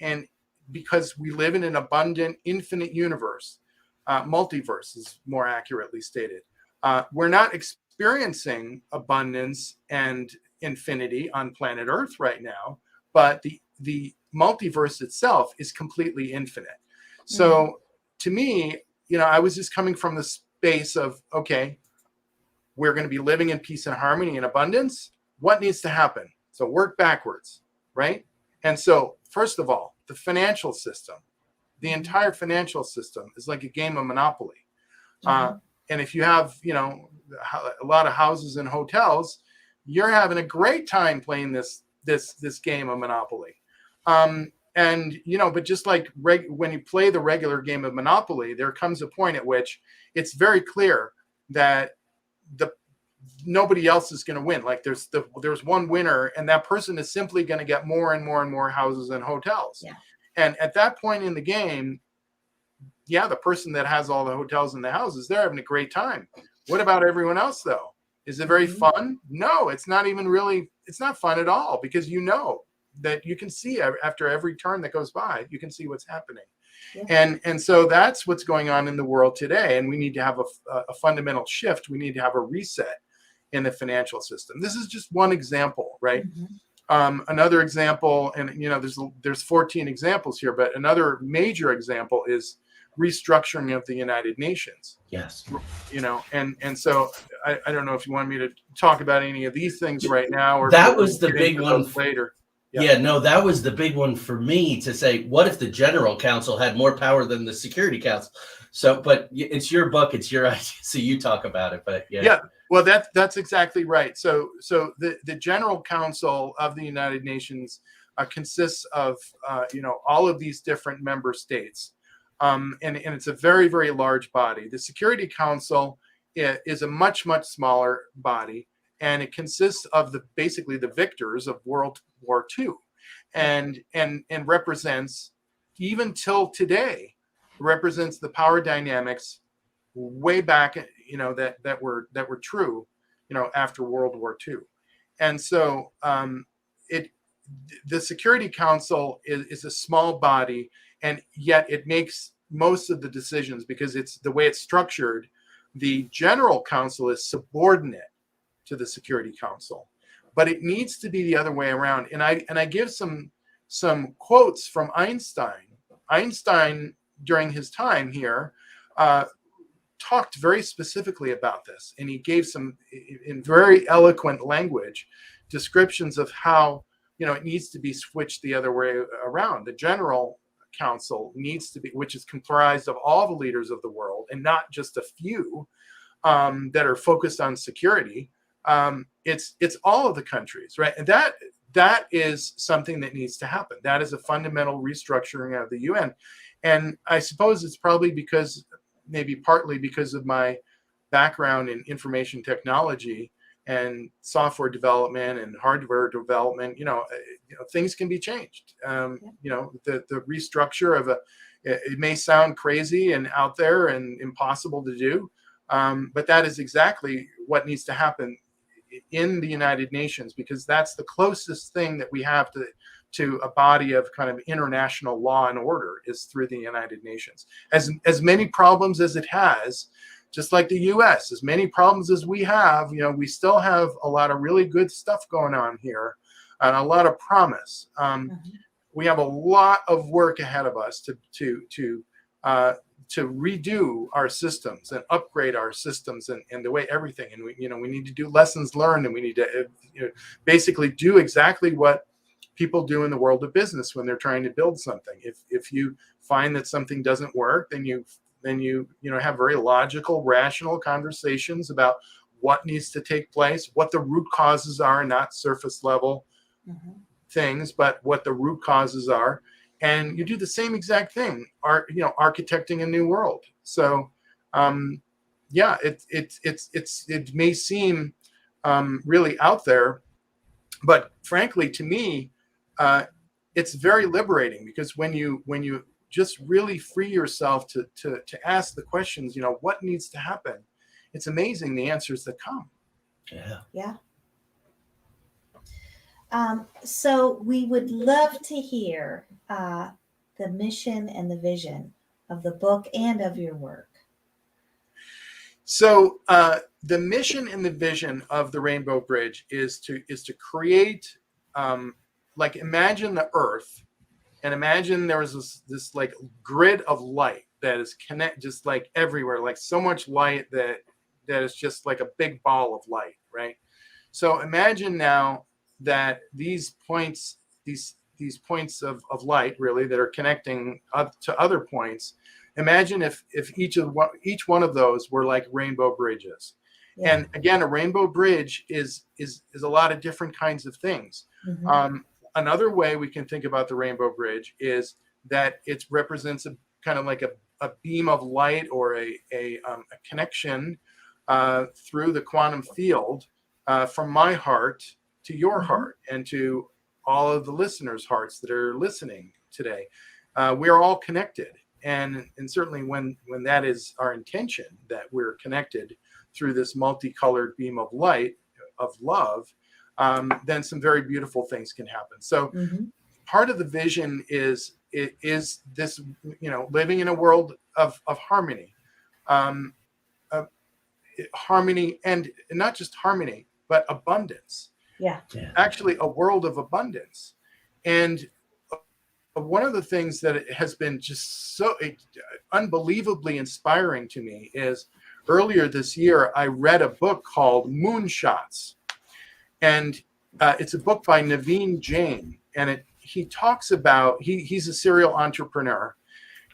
and because we live in an abundant, infinite universe, multiverse is more accurately stated. We're not experiencing abundance and infinity on planet Earth right now, but the multiverse itself is completely infinite. So to me, I was just coming from the space of, okay, we're going to be living in peace and harmony and abundance. What needs to happen? So work backwards, right? And so first of all, the financial system, the entire financial system is like a game of Monopoly. And if you have, a lot of houses and hotels, you're having a great time playing this game of Monopoly. But just like when you play the regular game of Monopoly, there comes a point at which it's very clear that nobody else is going to win. Like there's one winner, and that person is simply going to get more and more and more houses and hotels. Yeah. And at that point in the game, the person that has all the hotels and the houses, they're having a great time. What about everyone else, though? Is it very fun? No, it's not even really, it's not fun at all, because that you can see after every turn that goes by, you can see what's happening. Yeah. And so that's what's going on in the world today. And we need to have a fundamental shift. We need to have a reset in the financial system. This is just one example, right? Another example, and there's 14 examples here, but another major example is restructuring of the United Nations. Yes. And so I don't know if you want me to talk about any of these things right now, or that was the big one later. Yeah, no, that was the big one for me, to say, what if the General Counsel had more power than the Security Council? So, but it's your book, it's your idea, so you talk about it. But yeah. Well, that's exactly right. So the General Council of the United Nations consists of all of these different member states, and it's a very, very large body. The Security Council is a much, much smaller body, and it consists of basically the victors of World War II, and represents, even till today, represents the power dynamics way back, that were true, after World War II. And so the Security Council is a small body, and yet it makes most of the decisions because it's the way it's structured. The General Council is subordinate to the Security Council, but it needs to be the other way around. And I give some quotes from Einstein. Einstein, during his time here, talked very specifically about this, and he gave some, in very eloquent language, descriptions of how it needs to be switched the other way around. The General Council needs to be, which is comprised of all the leaders of the world and not just a few that are focused on security. It's all of the countries, right? And that is something that needs to happen. That is a fundamental restructuring of the UN. And I suppose it's probably maybe partly because of my background in information technology and software development and hardware development. Things can be changed. The restructure of it may sound crazy and out there and impossible to do, but that is exactly what needs to happen in the United Nations, because that's the closest thing that we have to a body of kind of international law and order, is through the United Nations. As many problems as it has, just like the US, as many problems as we have, we still have a lot of really good stuff going on here and a lot of promise. We have a lot of work ahead of us to redo our systems and upgrade our systems and the way everything. And we need to do lessons learned, and we need to basically do exactly what people do in the world of business when they're trying to build something. If you find that something doesn't work, then you have very logical, rational conversations about what needs to take place, what the root causes are, not surface level things, but what the root causes are. And you do the same exact thing, architecting a new world. So, it may seem really out there, but frankly, to me, it's very liberating, because when you just really free yourself to ask the questions, what needs to happen, it's amazing the answers that come. Yeah. So we would love to hear the mission and the vision of the book and of your work. So the mission and the vision of the Rainbow Bridge is to create, imagine the Earth, and imagine there was this like grid of light that is just like everywhere, like so much light that is just like a big ball of light, right? So imagine now that these points of light, really, that are connecting up to other points. Imagine if each one of those were like rainbow bridges. Yeah. And again, a rainbow bridge is a lot of different kinds of things. Another way we can think about the rainbow bridge is that it represents a kind of like a beam of light, or a connection through the quantum field from my heart to your heart, and to all of the listeners' hearts that are listening today. We are all connected, and certainly when that is our intention, that we're connected through this multicolored beam of light of love, then some very beautiful things can happen. So part of the vision is this, living in a world of harmony, harmony, and not just harmony, but abundance. Yeah. Actually, a world of abundance. And one of the things that has been just so unbelievably inspiring to me is, earlier this year, I read a book called Moonshots. And it's a book by Naveen Jain. And he talks about, he's a serial entrepreneur.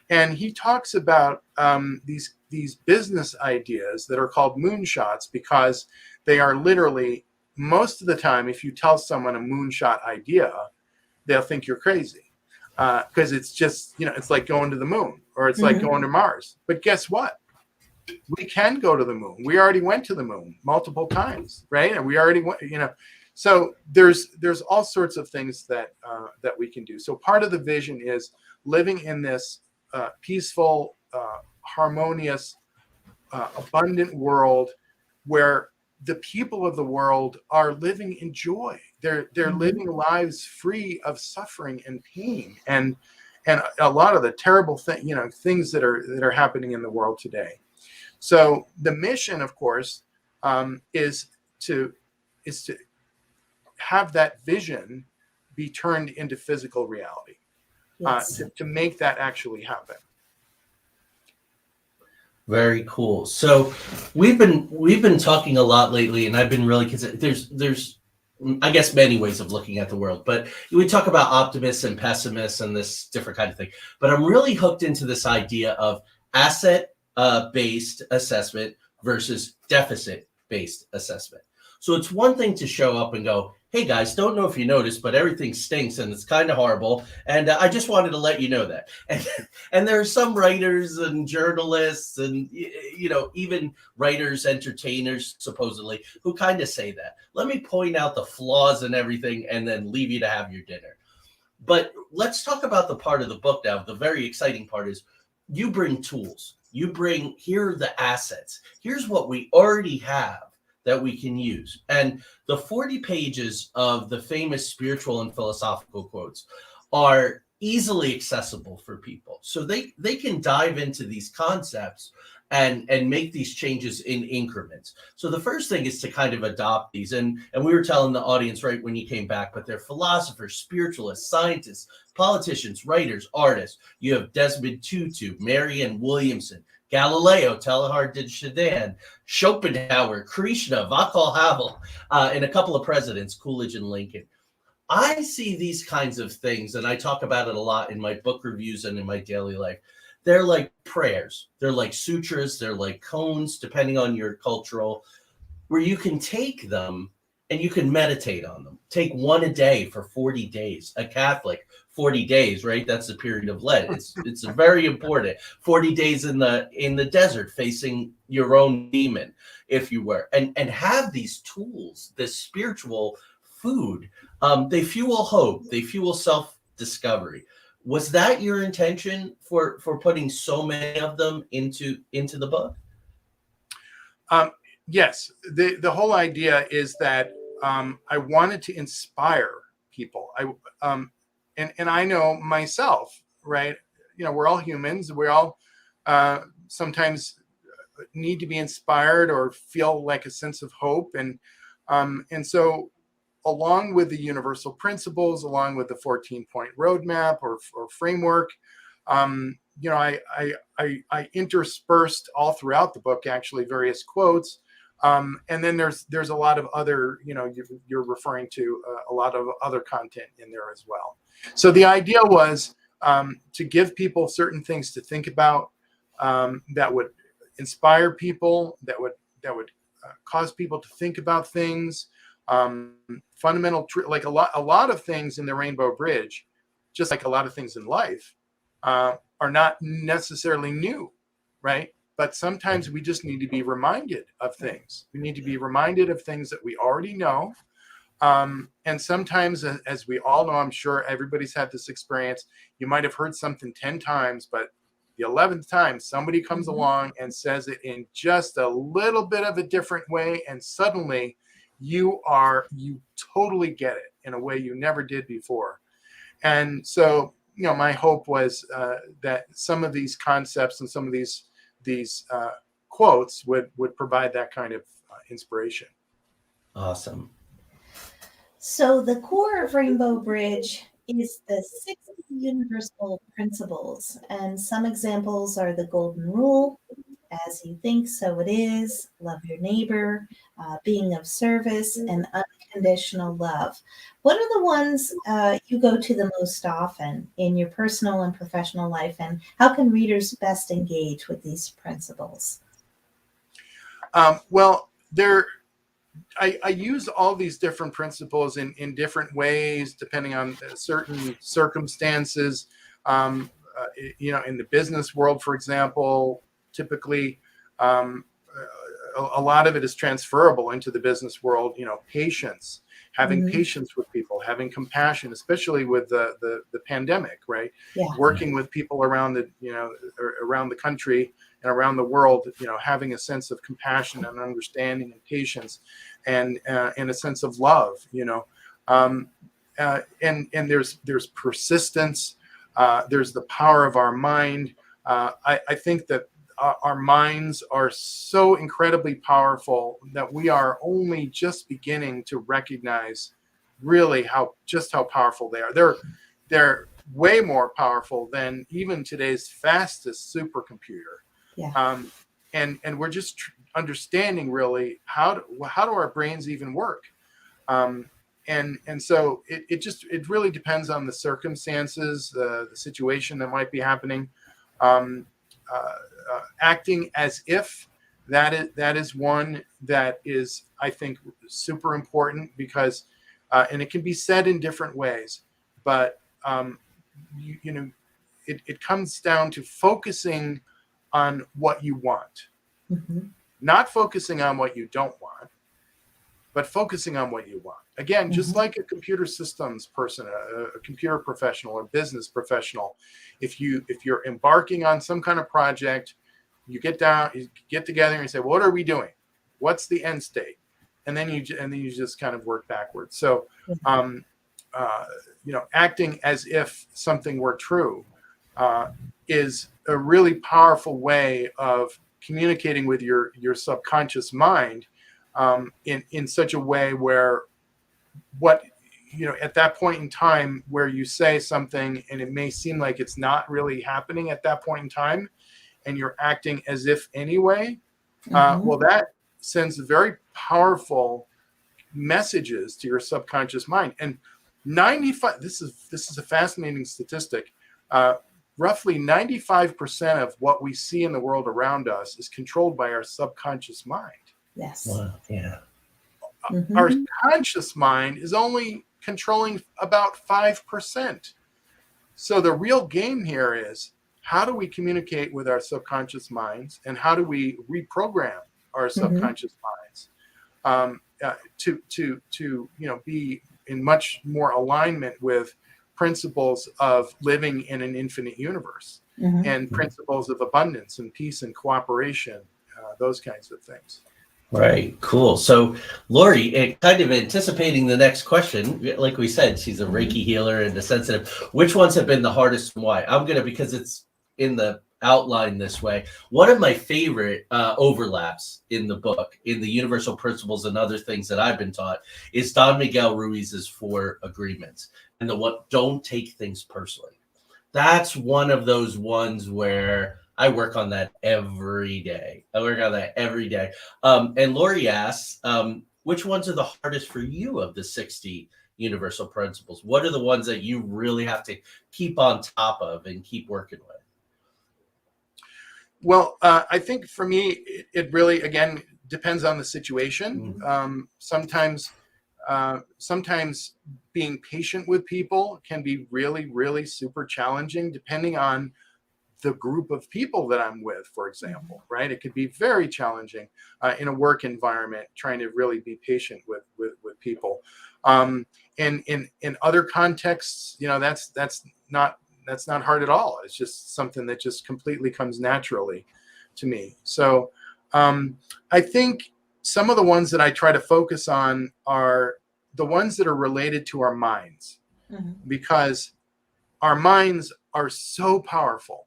And he talks about these business ideas that are called moonshots, because they are literally, most of the time, if you tell someone a moonshot idea, they'll think you're crazy, because it's just, it's like going to the moon, or it's like going to Mars. But guess what? we can go to the moon. We already went to the moon multiple times, right? And we already went, so there's all sorts of things that we can do. So part of the vision is living in this peaceful, harmonious, abundant world where the people of the world are living in joy. They're living lives free of suffering and pain and a lot of the terrible things that are happening in the world today. So the mission, of course, is to have that vision be turned into physical reality. Yes. To make that actually happen. Very cool. So we've been talking a lot lately, and I've been really there's I guess many ways of looking at the world, but we talk about optimists and pessimists and this different kind of thing. But I'm really hooked into this idea of asset based assessment versus deficit based assessment. So it's one thing to show up and go, hey guys, don't know if you noticed, but everything stinks and it's kind of horrible. And I just wanted to let you know that. And there are some writers and journalists and, even writers, entertainers, supposedly, who kind of say that. Let me point out the flaws and everything and then leave you to have your dinner. But let's talk about the part of the book now. The very exciting part is you bring tools. Here are the assets. Here's what we already have that we can use. And the 40 pages of the famous spiritual and philosophical quotes are easily accessible for people. So they can dive into these concepts and make these changes in increments. So the first thing is to kind of adopt these. And we were telling the audience right when you came back, but they're philosophers, spiritualists, scientists, politicians, writers, artists. You have Desmond Tutu, Marianne Williamson, Galileo, Teilhard de Chardin, Schopenhauer, Krishna, Václav Havel, and a couple of presidents, Coolidge and Lincoln. I see these kinds of things, and I talk about it a lot in my book reviews and in my daily life. They're like prayers. They're like sutras. They're like koans, depending on your cultural, where you can take them and you can meditate on them. Take one a day for 40 days. A Catholic, 40 days, right? That's the period of Lent. It's very important. 40 days in the desert facing your own demon, if you were. And have these tools, this spiritual food. They fuel hope. They fuel self-discovery. Was that your intention for putting so many of them into the book? Yes. The whole idea is that I wanted to inspire people. And I know myself, right? We're all humans. We all sometimes need to be inspired or feel like a sense of hope. And so along with the universal principles, along with the 14-point roadmap or framework, I interspersed all throughout the book, actually, various quotes. And then there's a lot of other, you're referring to a lot of other content in there as well. So the idea was to give people certain things to think about that would inspire people, that would cause people to think about things. Fundamental, like a lot of things in the Rainbow Bridge, just like a lot of things in life, are not necessarily new, right? But sometimes we just need to be reminded of things. We need to be reminded of things that we already know. And sometimes, as we all know, I'm sure everybody's had this experience, you might have heard something 10 times, but the 11th time somebody comes along and says it in just a little bit of a different way, and suddenly you totally get it in a way you never did before. And so, my hope was that some of these concepts and some of these quotes would provide that kind of inspiration. Awesome. So the core of Rainbow Bridge is the 6 universal principles, and some examples are the golden rule: as you think, so it is; love your neighbor; being of service; and unconditional love. What are the ones you go to the most often in your personal and professional life, and how can readers best engage with these principles? Well, I use all these different principles in different ways, depending on certain circumstances. In the business world, for example, typically Um, a lot of it is transferable into the business world. Patience, having patience with people, having compassion, especially with the pandemic, right? Yeah. Working with people around around the country and around the world, having a sense of compassion and understanding and patience, and a sense of love, and there's persistence. There's the power of our mind. I think that our minds are so incredibly powerful that we are only just beginning to recognize really how powerful they are. They're way more powerful than even today's fastest supercomputer. Yeah. And we're just understanding really how do our brains even work. And so it really depends on the circumstances, the situation that might be happening. Acting as if, that is one that is, I think, super important, because and it can be said in different ways, but it comes down to focusing on what you want, not focusing on what you don't want, but focusing on what you want. Again, just like a computer systems person, a computer professional or business professional, if you're embarking on some kind of project, you get together and you say, well, what are we doing? What's the end state? And then you just kind of work backwards. So, acting as if something were true is a really powerful way of communicating with your subconscious mind in such a way where at that point in time where you say something and it may seem like it's not really happening at that point in time, and you're acting as if anyway, well, that sends very powerful messages to your subconscious mind. And 95, this is a fascinating statistic. Roughly 95% of what we see in the world around us is controlled by our subconscious mind. Yes. Wow. Yeah. Our conscious mind is only controlling about 5%. So the real game here is, how do we communicate with our subconscious minds, and how do we reprogram our subconscious minds to be in much more alignment with principles of living in an infinite universe and principles of abundance and peace and cooperation, those kinds of things. Right. Cool. So, Lori, kind of anticipating the next question, like we said, she's a Reiki healer and a sensitive. Which ones have been the hardest and why? Because it's in the outline this way. One of my favorite overlaps in the book, in the universal principles and other things that I've been taught, is Don Miguel Ruiz's 4 agreements and the one, don't take things personally. That's one of those ones where I work on that every day. And Lori asks, which ones are the hardest for you of the 60 universal principles? What are the ones that you really have to keep on top of and keep working with? Well, I think for me, it really, again, depends on the situation. Sometimes being patient with people can be really, really super challenging, depending on the group of people that I'm with, for example, right? It could be very challenging in a work environment, trying to really be patient with people. In other contexts, that's not hard at all. It's just something that just completely comes naturally to me. So I think some of the ones that I try to focus on are the ones that are related to our minds, because our minds are so powerful.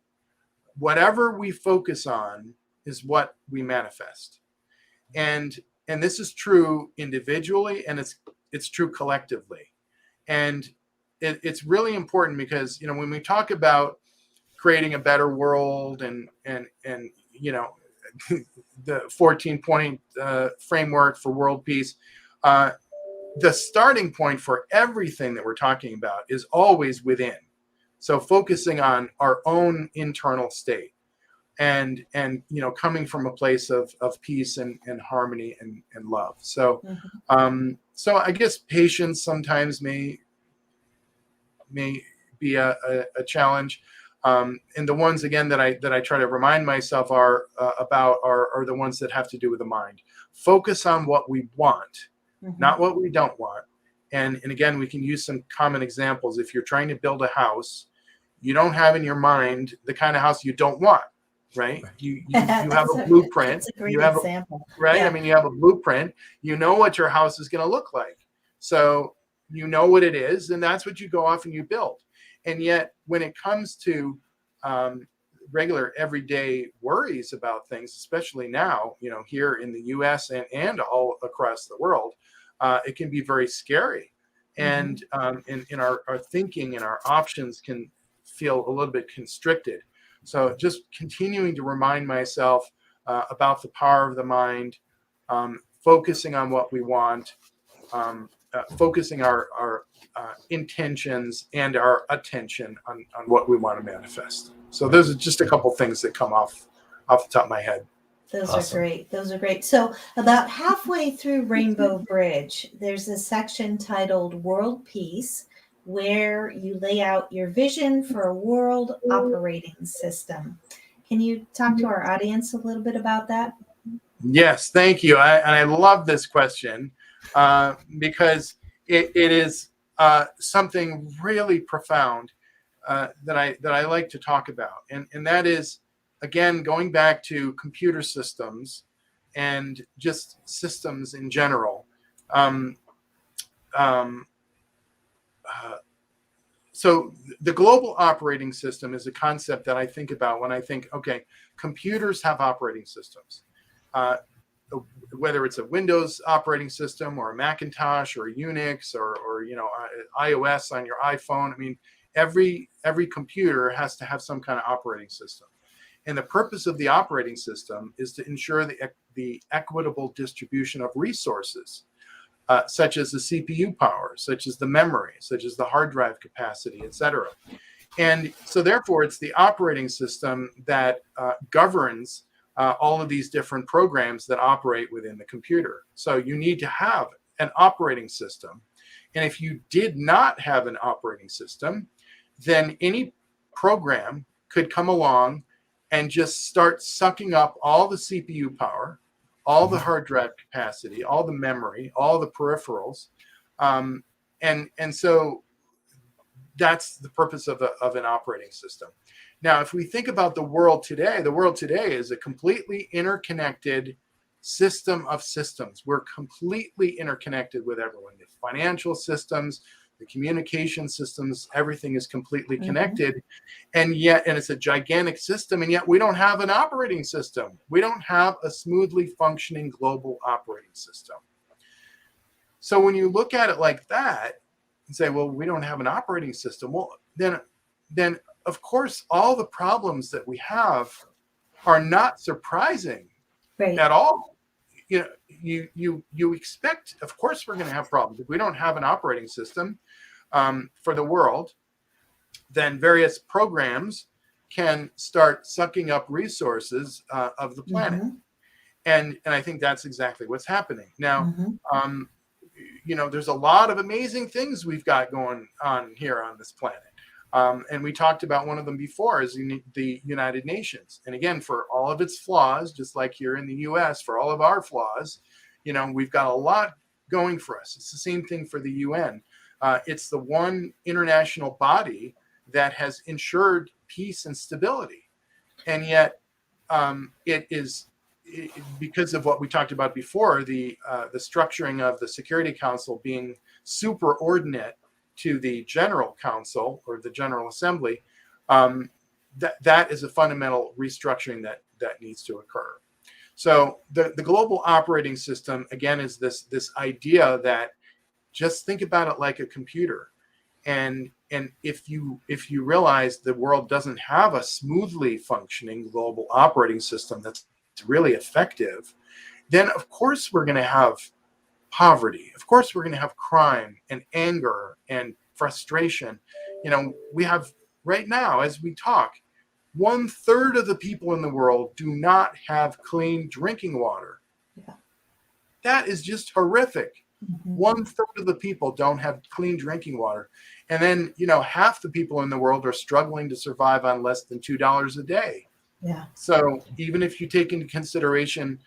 Whatever we focus on is what we manifest. And this is true individually, and it's true collectively. And it's really important because, when we talk about creating a better world and the 14-point framework for world peace, the starting point for everything that we're talking about is always within. So focusing on our own internal state and coming from a place of peace and harmony and love. So so I guess patience sometimes may be a challenge. And the ones again that I try to remind myself are the ones that have to do with the mind. Focus on what we want, not what we don't want. And again, we can use some common examples. If you're trying to build a house, you don't have in your mind the kind of house you don't want, right? You have a blueprint. That's a great you have example. Right? Yeah. I mean, you have a blueprint. You know what your house is going to look like. So you know what it is, and that's what you go off and you build. And yet, when it comes to regular everyday worries about things, especially now, here in the U.S. and all across the world, it can be very scary. And in our thinking and our options can feel a little bit constricted. So just continuing to remind myself about the power of the mind, focusing on what we want, focusing our intentions and our attention on what we want to manifest. So those are just a couple things that come off the top of my head. Those Awesome. are great. Those are great. So about halfway through Rainbow Bridge, there's a section titled World Peace, where you lay out your vision for a world operating system. Can you talk to our audience a little bit about that? Yes, thank you. I love this question because it is something really profound that I like to talk about, and that is, again, going back to computer systems and just systems in general. So the global operating system is a concept that I think about when I think, okay, computers have operating systems. Whether it's a Windows operating system or a Macintosh or a Unix or iOS on your iPhone. I mean, every computer has to have some kind of operating system. And the purpose of the operating system is to ensure the equitable distribution of resources, such as the CPU power, such as the memory, such as the hard drive capacity, etc. And so therefore, it's the operating system that governs all of these different programs that operate within the computer. So you need to have an operating system. And if you did not have an operating system, then any program could come along and just start sucking up all the CPU power, all the hard drive capacity, all the memory, all the peripherals. And so that's the purpose of an operating system. Now, if we think about the world today is a completely interconnected system of systems. We're completely interconnected with everyone. The financial systems, the communication systems, everything is completely connected. And it's a gigantic system, and yet we don't have an operating system. We don't have a smoothly functioning global operating system. So when you look at it like that and say, well, we don't have an operating system, well, then of course, all the problems that we have are not surprising at all. You expect, of course, we're going to have problems. If we don't have an operating system for the world, then various programs can start sucking up resources of the planet. And I think that's exactly what's happening. Now, there's a lot of amazing things we've got going on here on this planet. And we talked about one of them before, is the United Nations. And again, for all of its flaws, just like here in the US, for all of our flaws, we've got a lot going for us. It's the same thing for the UN. It's the one international body that has ensured peace and stability. And yet because of what we talked about before, the structuring of the Security Council being superordinate to the General Council or the General Assembly, that is a fundamental restructuring that needs to occur. So the global operating system, again, is this idea that just think about it like a computer. And if you realize the world doesn't have a smoothly functioning global operating system that's really effective, then of course we're going to have poverty. Of course, we're going to have crime and anger and frustration. We have right now, as we talk, 1/3 of the people in the world do not have clean drinking water. Yeah. That is just horrific. 1/3 of the people don't have clean drinking water. And then, half the people in the world are struggling to survive on less than $2 a day. Yeah. So even if you take into consideration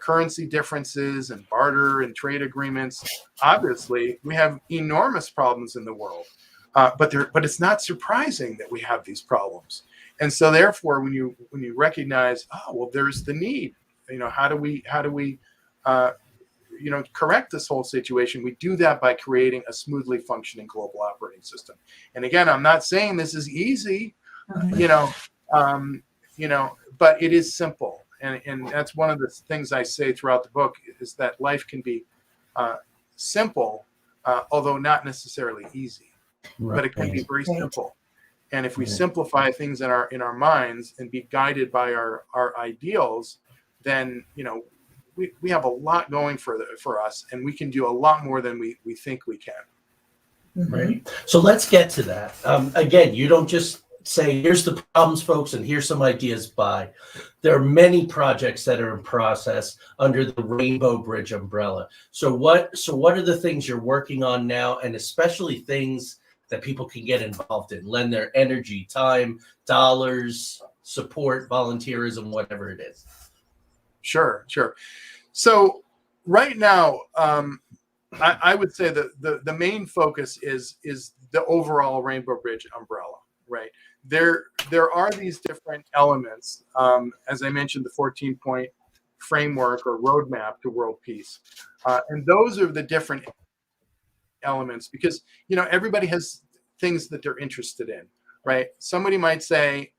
currency differences and barter and trade agreements, obviously we have enormous problems in the world. But it's not surprising that we have these problems. And so therefore, when you recognize, there's the need, how do we correct this whole situation? We do that by creating a smoothly functioning global operating system. And again, I'm not saying this is easy, but it is simple. And that's one of the things I say throughout the book, is that life can be simple, although not necessarily easy, but it can be very simple. And if we simplify things in our minds and be guided by our ideals, then, we have a lot going for us, and we can do a lot more than we think we can. Right. So let's get to that. Again, you don't just say, here's the problems, folks, and here's some ideas by. There are many projects that are in process under the Rainbow Bridge umbrella. So what are the things you're working on now, and especially things that people can get involved in, lend their energy, time, dollars, support, volunteerism, whatever it is? Sure. So right now, I would say that the main focus is the overall Rainbow Bridge umbrella, right? There are these different elements, as I mentioned, the 14-point framework or roadmap to world peace, and those are the different elements, because everybody has things that they're interested in, right? Somebody might say,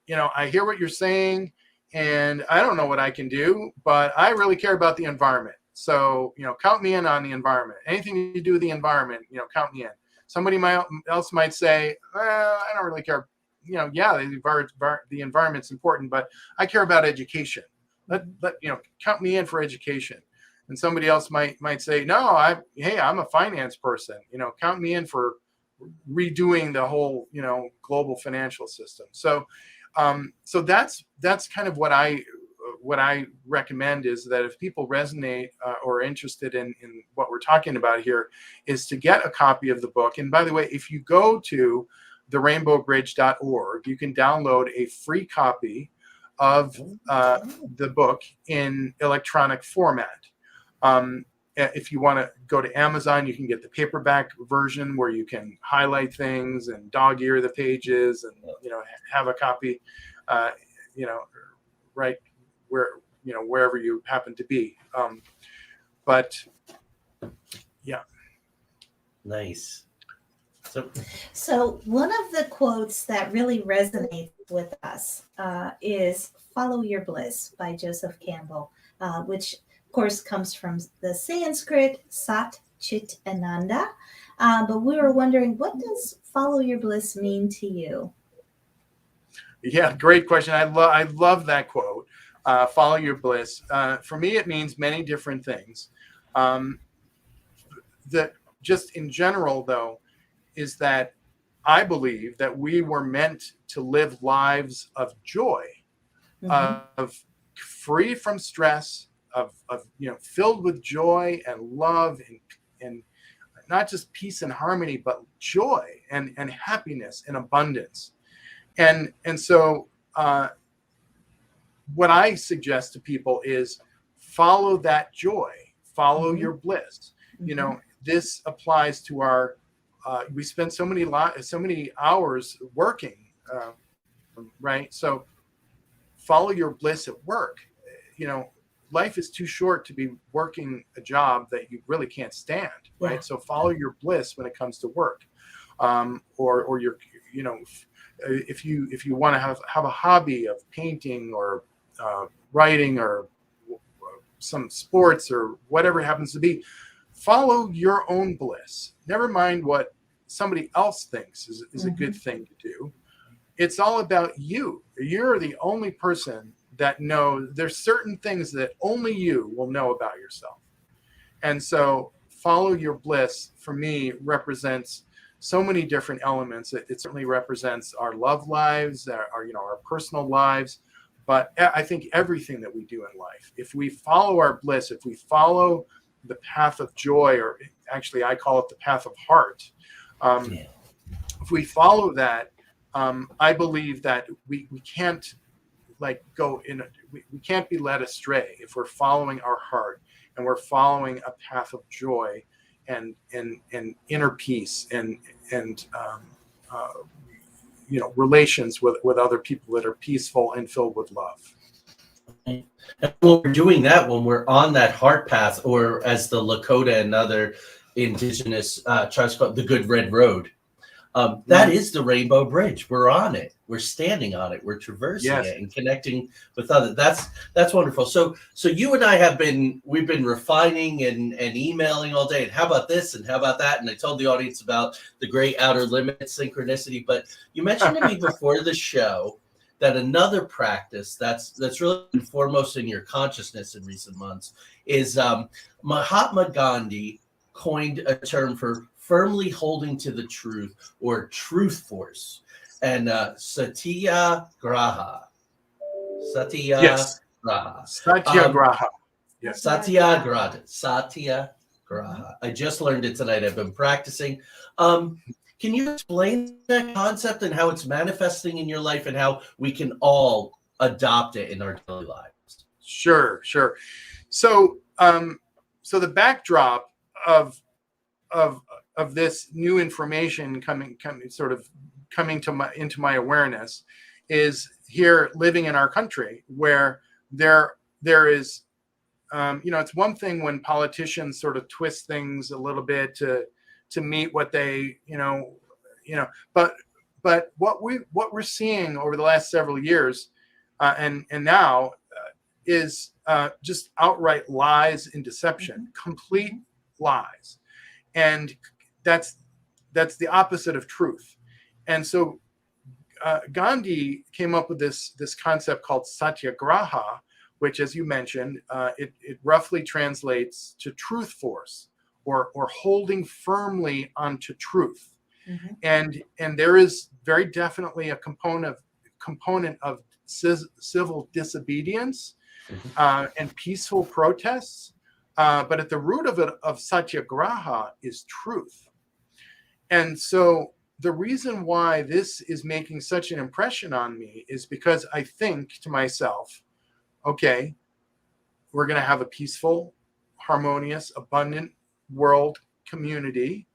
I hear what you're saying, and I don't know what I can do, but I really care about the environment. So, count me in on the environment. Anything you do with the environment, count me in. Somebody else might say, I don't really care. The environment's important, but I care about education. Count me in for education. And somebody else might say, no, I'm a finance person. Count me in for redoing the whole, global financial system. So that's kind of what I recommend, is that if people resonate or are interested in what we're talking about here, is to get a copy of the book. And by the way, if you go to therainbowbridge.org, you can download a free copy of the book in electronic format. If you want to go to Amazon, you can get the paperback version where you can highlight things and dog ear the pages, and have a copy, right where wherever you happen to be. But yeah, nice. So one of the quotes that really resonates with us is "Follow Your Bliss" by Joseph Campbell, which of course comes from the Sanskrit Sat Chit Ananda. But we were wondering, what does "follow your bliss" mean to you? Yeah, great question. I love that quote. Follow your bliss. For me, it means many different things. That just in general, though, is that I believe that we were meant to live lives of joy, of free from stress, of filled with joy and love and not just peace and harmony, but joy and happiness and abundance. And so what I suggest to people is follow that joy, follow your bliss. This applies to our, we spend so many hours working, right? So follow your bliss at work. Life is too short to be working a job that you really can't stand, right? Yeah. So follow your bliss when it comes to work, or your, if you want to have a hobby of painting or writing or some sports or whatever it happens to be, follow your own bliss. Never mind what somebody else thinks is a good thing to do. It's all about you. You're the only person that knows. There's certain things that only you will know about yourself. And so follow your bliss, for me, represents so many different elements. It certainly represents our love lives, our personal lives, but I think everything that we do in life. If we follow our bliss, if we follow the path of joy, or actually I call it the path of heart, if we follow that, I believe that we can't like go in. We can't be led astray if we're following our heart and we're following a path of joy and inner peace and relations with other people that are peaceful and filled with love. And when we're doing that, when we're on that heart path, or as the Lakota and other indigenous tribes call it, the Good Red Road, that is the Rainbow Bridge. We're on it. We're standing on it. We're traversing it and connecting with others. That's wonderful. So you and I we've been refining and emailing all day. And how about this? And how about that? And I told the audience about the great outer limit synchronicity. But you mentioned to me before the show that another practice that's really been foremost in your consciousness in recent months is Mahatma Gandhi coined a term for firmly holding to the truth, or truth force, and satyagraha. Satyagraha. Yes. Satyagraha. I just learned it tonight. I've been practicing. Can you explain that concept and how it's manifesting in your life and how we can all adopt it in our daily lives? Sure. So the backdrop of this new information coming into my awareness is here living in our country, where there is it's one thing when politicians sort of twist things a little bit to meet what they but what we're seeing over the last several years and now is just outright lies and deception, complete lies. And that's the opposite of truth. And so Gandhi came up with this concept called satyagraha, which, as you mentioned, it roughly translates to truth force, or holding firmly onto truth. And there is very definitely a component of civil disobedience and peaceful protests. But at the root of satyagraha is truth. And so the reason why this is making such an impression on me is because I think to myself, okay, we're going to have a peaceful, harmonious, abundant world community.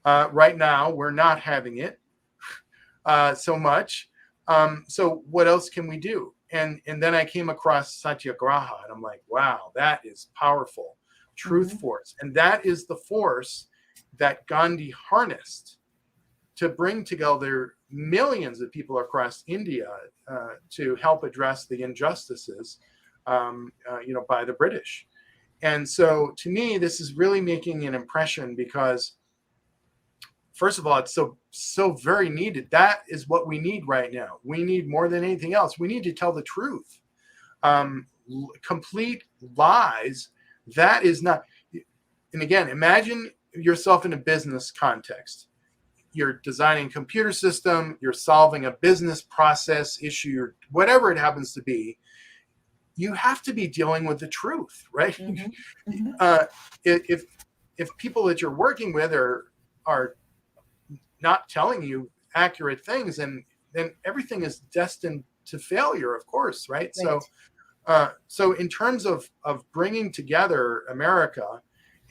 Right now, we're not having it so much. So what else can we do? And then I came across satyagraha, and I'm like, wow, that is powerful. Truth force. And that is the force that Gandhi harnessed to bring together millions of people across India to help address the injustices, by the British. And so to me, this is really making an impression because, first of all, it's so very needed. That is what we need right now. We need more than anything else. We need to tell the truth. Complete lies, that is not. And again, imagine yourself in a business context. You're designing a computer system, you're solving a business process issue, whatever it happens to be. You have to be dealing with the truth, right? If people that you're working with are not telling you accurate things, then everything is destined to failure, of course, right? So in terms of bringing together America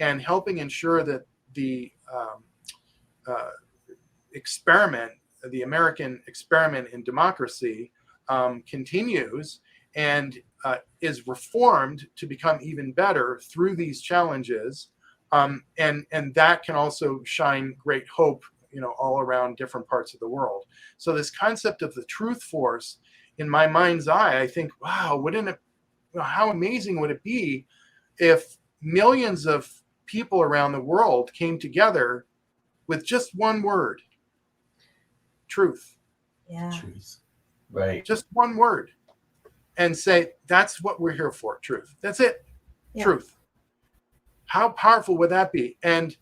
and helping ensure that the American experiment in democracy continues and is reformed to become even better through these challenges, and that can also shine great hope, all around different parts of the world. So this concept of the truth force, in my mind's eye, I think, wow, how amazing would it be if millions of people around the world came together with just one word: truth. Yeah. Truth. Right. Just one word. And say, that's what we're here for, truth. That's it. Yeah. Truth. How powerful would that be? And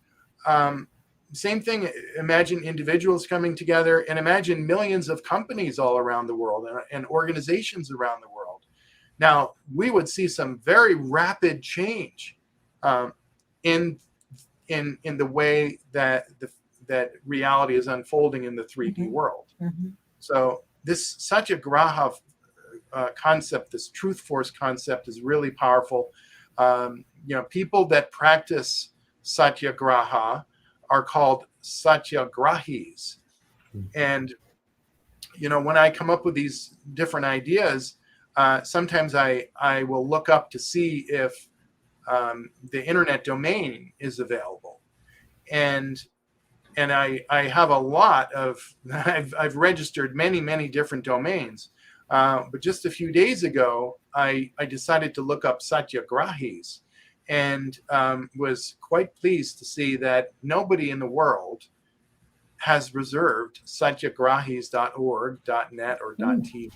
same thing, imagine individuals coming together, and imagine millions of companies all around the world and organizations around the world. Now, we would see some very rapid change in the way that that reality is unfolding in the 3D world. So this Satyagraha concept, this truth force concept, is really powerful. People that practice Satyagraha are called Satyagrahis. And, when I come up with these different ideas, sometimes I will look up to see if the internet domain is available. And I have a lot of, I've registered many different domains. But just a few days ago, I decided to look up Satyagrahis, and was quite pleased to see that nobody in the world has reserved satyagrahis.org, .net, or .tv,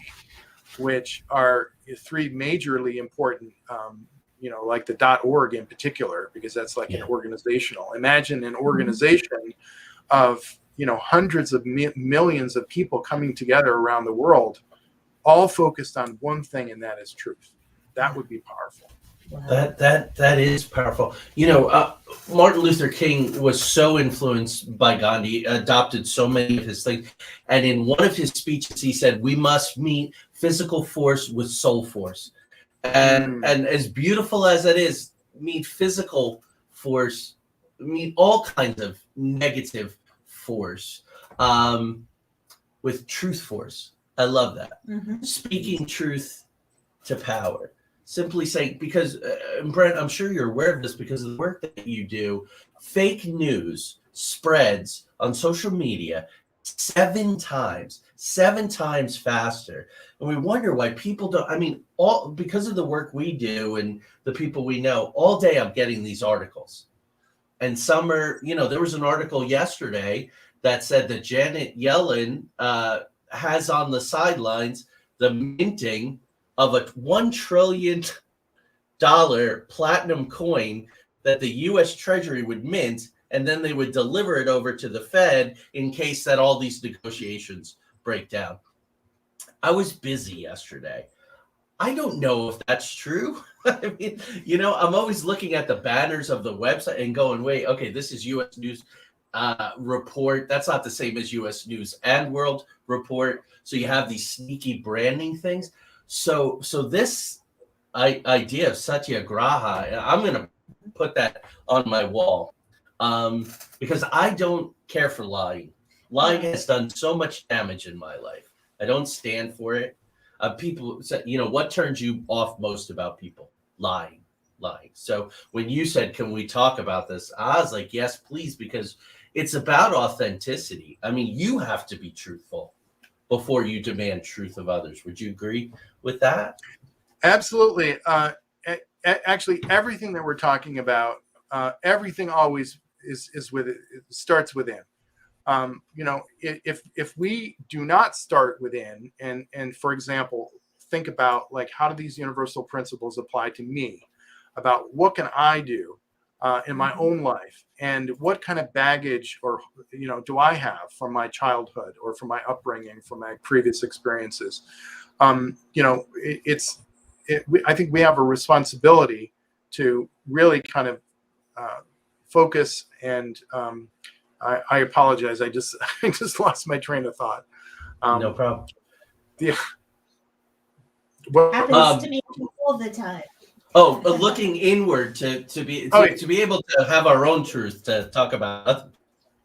which are three majorly important, like the .org in particular, because that's like an organizational. Imagine an organization of, hundreds of millions of people coming together around the world, all focused on one thing, and that is truth. That would be powerful. Wow. That is powerful. Martin Luther King was so influenced by Gandhi, adopted so many of his things. And in one of his speeches, he said, we must meet physical force with soul force. And as beautiful as it is, meet physical force, meet all kinds of negative force with truth force. I love that. Speaking truth to power. Simply saying, because, Brent, I'm sure you're aware of this because of the work that you do, fake news spreads on social media 7 times faster. And we wonder why people don't, all because of the work we do and the people we know, all day I'm getting these articles. And some are, there was an article yesterday that said that Janet Yellen has on the sidelines the minting of a $1 trillion platinum coin that the U.S. Treasury would mint, and then they would deliver it over to the Fed in case that all these negotiations break down. I was busy yesterday. I don't know if that's true. I'm always looking at the banners of the website and going, wait, okay, this is U.S. News Report. That's not the same as U.S. News and World Report. So you have these sneaky branding things. So this idea of Satyagraha, I'm going to put that on my wall because I don't care for lying. Lying has done so much damage in my life. I don't stand for it. People say, what turns you off most about people? Lying. So when you said, can we talk about this? I was like, yes, please, because it's about authenticity. You have to be truthful before you demand truth of others. Would you agree with that? Absolutely. Actually, everything that we're talking about, everything always is with it starts within. If we do not start within, and for example, think about like, how do these universal principles apply to me? About what can I do in my own life, and what kind of baggage or do I have from my childhood or from my upbringing, from my previous experiences? I think we have a responsibility to really kind of focus. And I apologize. I just lost my train of thought. No problem. Yeah. Happens to me all the time. Looking inward to be able to have our own truth to talk about.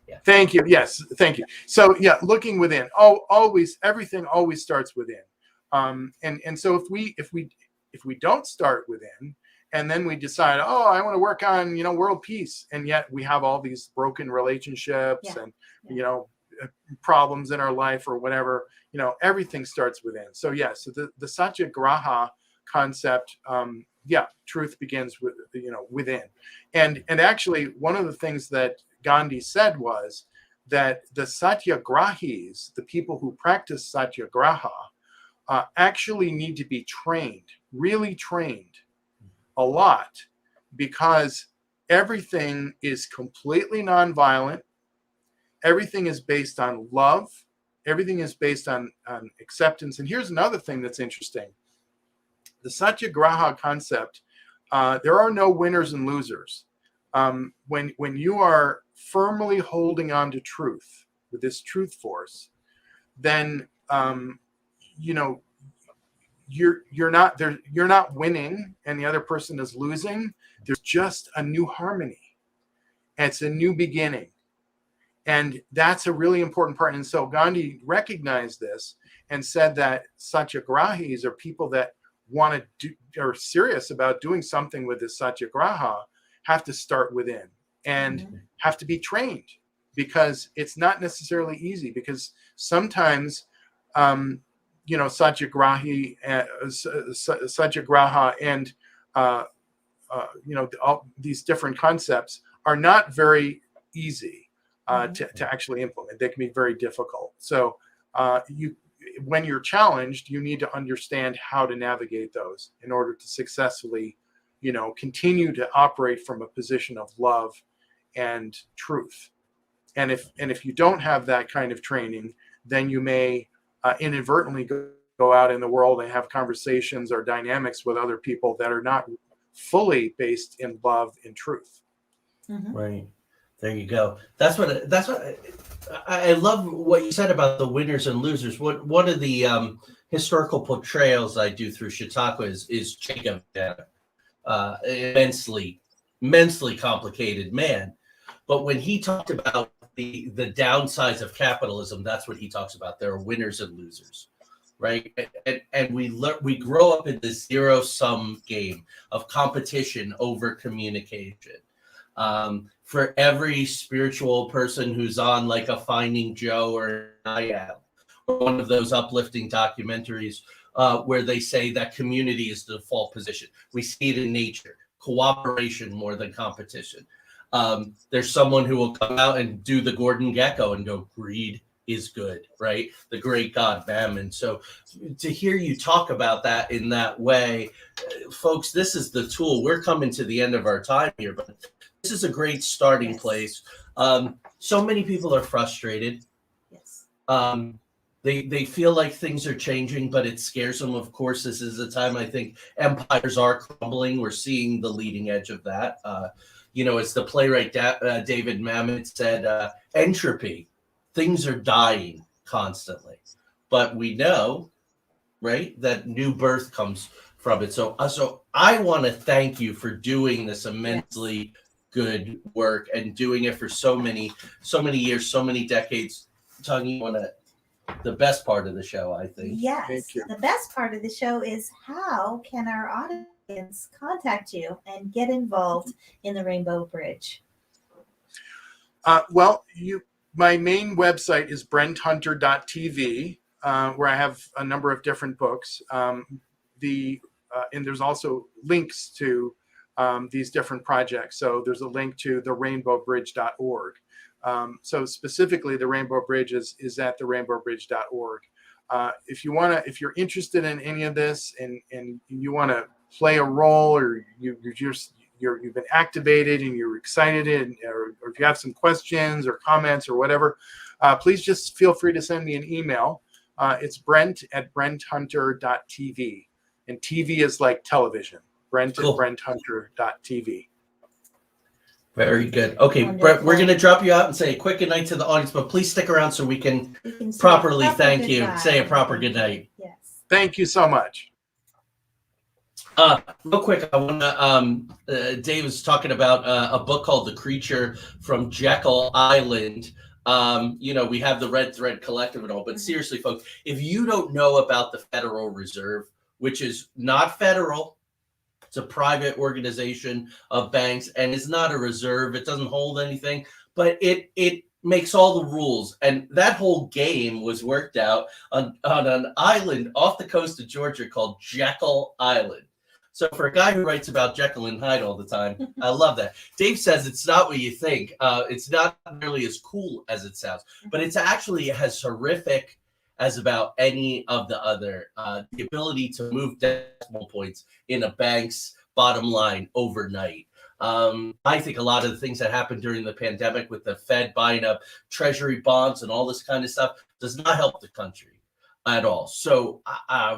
Yeah. Thank you. Yes, thank you. So looking within. Everything always starts within. And so if we don't start within, and then we decide, I want to work on world peace, and yet we have all these broken relationships and problems in our life or whatever, everything starts within. So so the Satyagraha concept, truth begins with within. And actually, one of the things that Gandhi said was that the Satyagrahis, the people who practice Satyagraha, actually need to be trained, really trained a lot, because everything is completely nonviolent. Everything is based on love. Everything is based on acceptance. And here's another thing that's interesting. The Satyagraha concept, there are no winners and losers. when you are firmly holding on to truth with this truth force, then you're not winning and the other person is losing. There's just a new harmony. It's a new beginning. And that's a really important part. And so Gandhi recognized this and said that satyagrahis, are people that are serious about doing something with this satyagraha, have to start within and have to be trained, because it's not necessarily easy, because sometimes satyagraha and all these different concepts are not very easy to actually implement. They can be very difficult. So when you're challenged, you need to understand how to navigate those in order to successfully, continue to operate from a position of love and truth. And if you don't have that kind of training, then you may inadvertently go out in the world and have conversations or dynamics with other people that are not fully based in love and truth. Right. There you go. That's what I love what you said about the winners and losers. One of the historical portrayals I do through Chautauqua is Jacob, immensely complicated man. But when he talked about the downsides of capitalism, that's what he talks about. There are winners and losers, right? And we grow up in this zero-sum game of competition over communication. For every spiritual person who's on like a Finding Joe or I Am, or one of those uplifting documentaries where they say that community is the default position. We see it in nature, cooperation more than competition. There's someone who will come out and do the Gordon Gekko and go, greed is good, right? The great God Mammon. So to hear you talk about that in that way, folks, this is the tool. We're coming to the end of our time here, but this is a great starting place. So many people are frustrated. Yes. They feel like things are changing, but it scares them. Of course, this is a time I think empires are crumbling. We're seeing the leading edge of that. As the playwright David Mamet said, entropy, things are dying constantly. But we know, right, that new birth comes from it. So I want to thank you for doing this immensely good work and doing it for so many years, so many decades. Talking on the best part of the show, I think. Yes. Thank you. The best part of the show is, how can our audience contact you and get involved in the Rainbow Bridge? My main website is brenthunter.tv, where I have a number of different books. And there's also links to these different projects. So there's a link to the rainbowbridge.org. So specifically, the Rainbow Bridge is at the rainbowbridge.org. If you're interested in any of this and you want to play a role, or you've been activated and you're excited, or if you have some questions or comments or whatever, please just feel free to send me an email. It's brent@brenthunter.tv, and TV is like television. Brent@brenthunter.tv. Very good. Okay, Wonderful. Brent, we're going to drop you out and say a quick good night to the audience, but please stick around so we can properly thank you. Say a proper good night. Yes. Thank you so much. Real quick, I want to. Dave was talking about a book called "The Creature from Jekyll Island." We have the Red Thread Collective and all, but seriously, folks, if you don't know about the Federal Reserve, which is not federal, it's a private organization of banks, and it's not a reserve. It doesn't hold anything, but it makes all the rules. And that whole game was worked out on an island off the coast of Georgia called Jekyll Island. So for a guy who writes about Jekyll and Hyde all the time, I love that. Dave says it's not what you think. It's not nearly as cool as it sounds, but it's actually as horrific as about any of the other. The ability to move decimal points in a bank's bottom line overnight. I think a lot of the things that happened during the pandemic with the Fed buying up treasury bonds and all this kind of stuff does not help the country. at all. So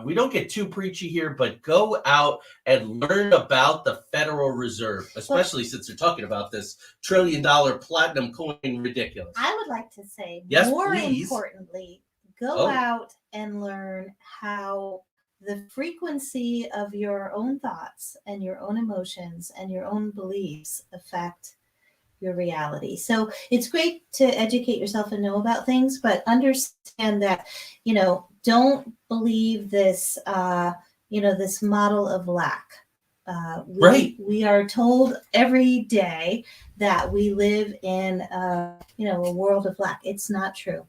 we don't get too preachy here, but go out and learn about the Federal Reserve, especially since they're talking about this $1 trillion platinum coin. Ridiculous. I would like to say, Yes, more please. importantly, go out and learn how the frequency of your own thoughts and your own emotions and your own beliefs affect your reality. So it's great to educate yourself and know about things, but understand that, don't believe this, this model of lack. Right. We are told every day that we live in, a world of lack. It's not true.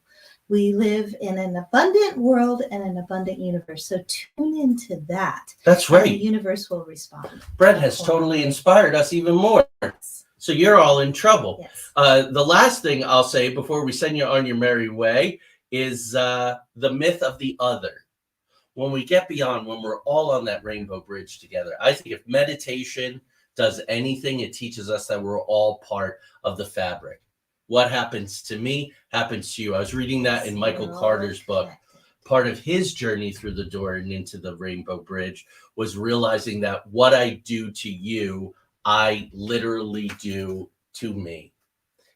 We live in an abundant world and an abundant universe. So tune into that. That's And the right. universe will respond. Brent has totally inspired us even more. Yes. So you're all in trouble. Yes. The last thing I'll say before we send you on your merry way is the myth of the other. When we get beyond, when we're all on that rainbow bridge together, I think if meditation does anything, it teaches us that we're all part of the fabric. What happens to me happens to you. I was reading that in Michael Carter's book. Part of his journey through the door and into the rainbow bridge was realizing that what I do to you, I literally do to me.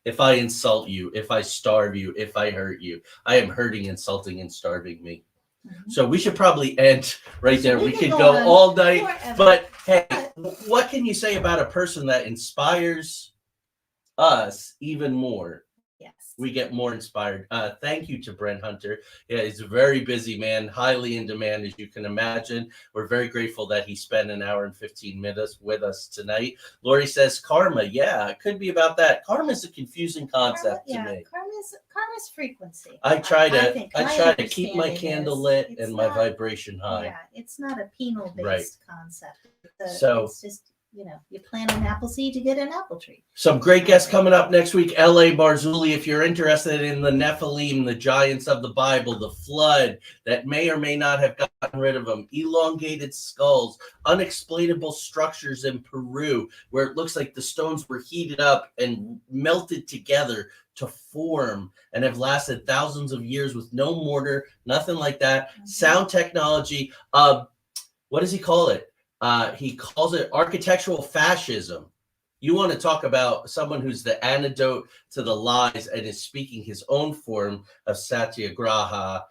If I insult you, if I starve you, if I hurt you, I am hurting, insulting, and starving me. Mm-hmm. So we should probably end right there. We could go all night. Forever. But hey, what can you say about a person that inspires us even more? Yes. We get more inspired. Thank you to Brent Hunter. Yeah, he's a very busy man, highly in demand, as you can imagine. We're very grateful that he spent an hour and 15 minutes with us tonight. Lori says karma. Yeah, it could be about that. Karma is a confusing concept to me. Karma's frequency. I try to keep my candle lit and my vibration high. Yeah, it's not a penal-based concept. It's just, you plant an apple seed to get an apple tree. Some great guests coming up next week. L.A. Marzulli, if you're interested in the Nephilim, the giants of the Bible, the flood that may or may not have gotten rid of them, elongated skulls, unexplainable structures in Peru, where it looks like the stones were heated up and melted together to form and have lasted thousands of years with no mortar, nothing like that. Mm-hmm. Sound technology. What does he call it? He calls it architectural fascism. You want to talk about someone who's the antidote to the lies and is speaking his own form of satyagraha.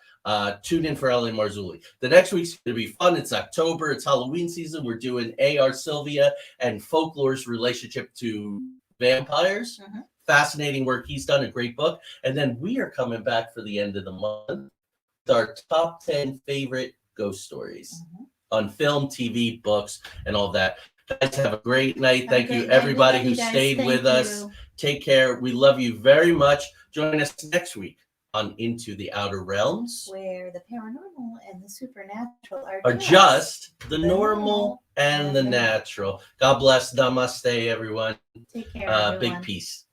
Tune in for L.A. Marzulli. The next week's going to be fun. It's October. It's Halloween season. We're doing A.R. Sylvia and folklore's relationship to vampires. Mm-hmm. Fascinating work. He's done a great book. And then we are coming back for the end of the month with our top 10 favorite ghost stories. Mm-hmm. On film, TV, books, and all that. Guys, have a great night. Thank you, everybody who stayed with us. Take care. We love you very much. Join us next week on Into the Outer Realms, where the paranormal and the supernatural are just the normal and the natural. God bless. Namaste, everyone. Take care, everyone. Big peace.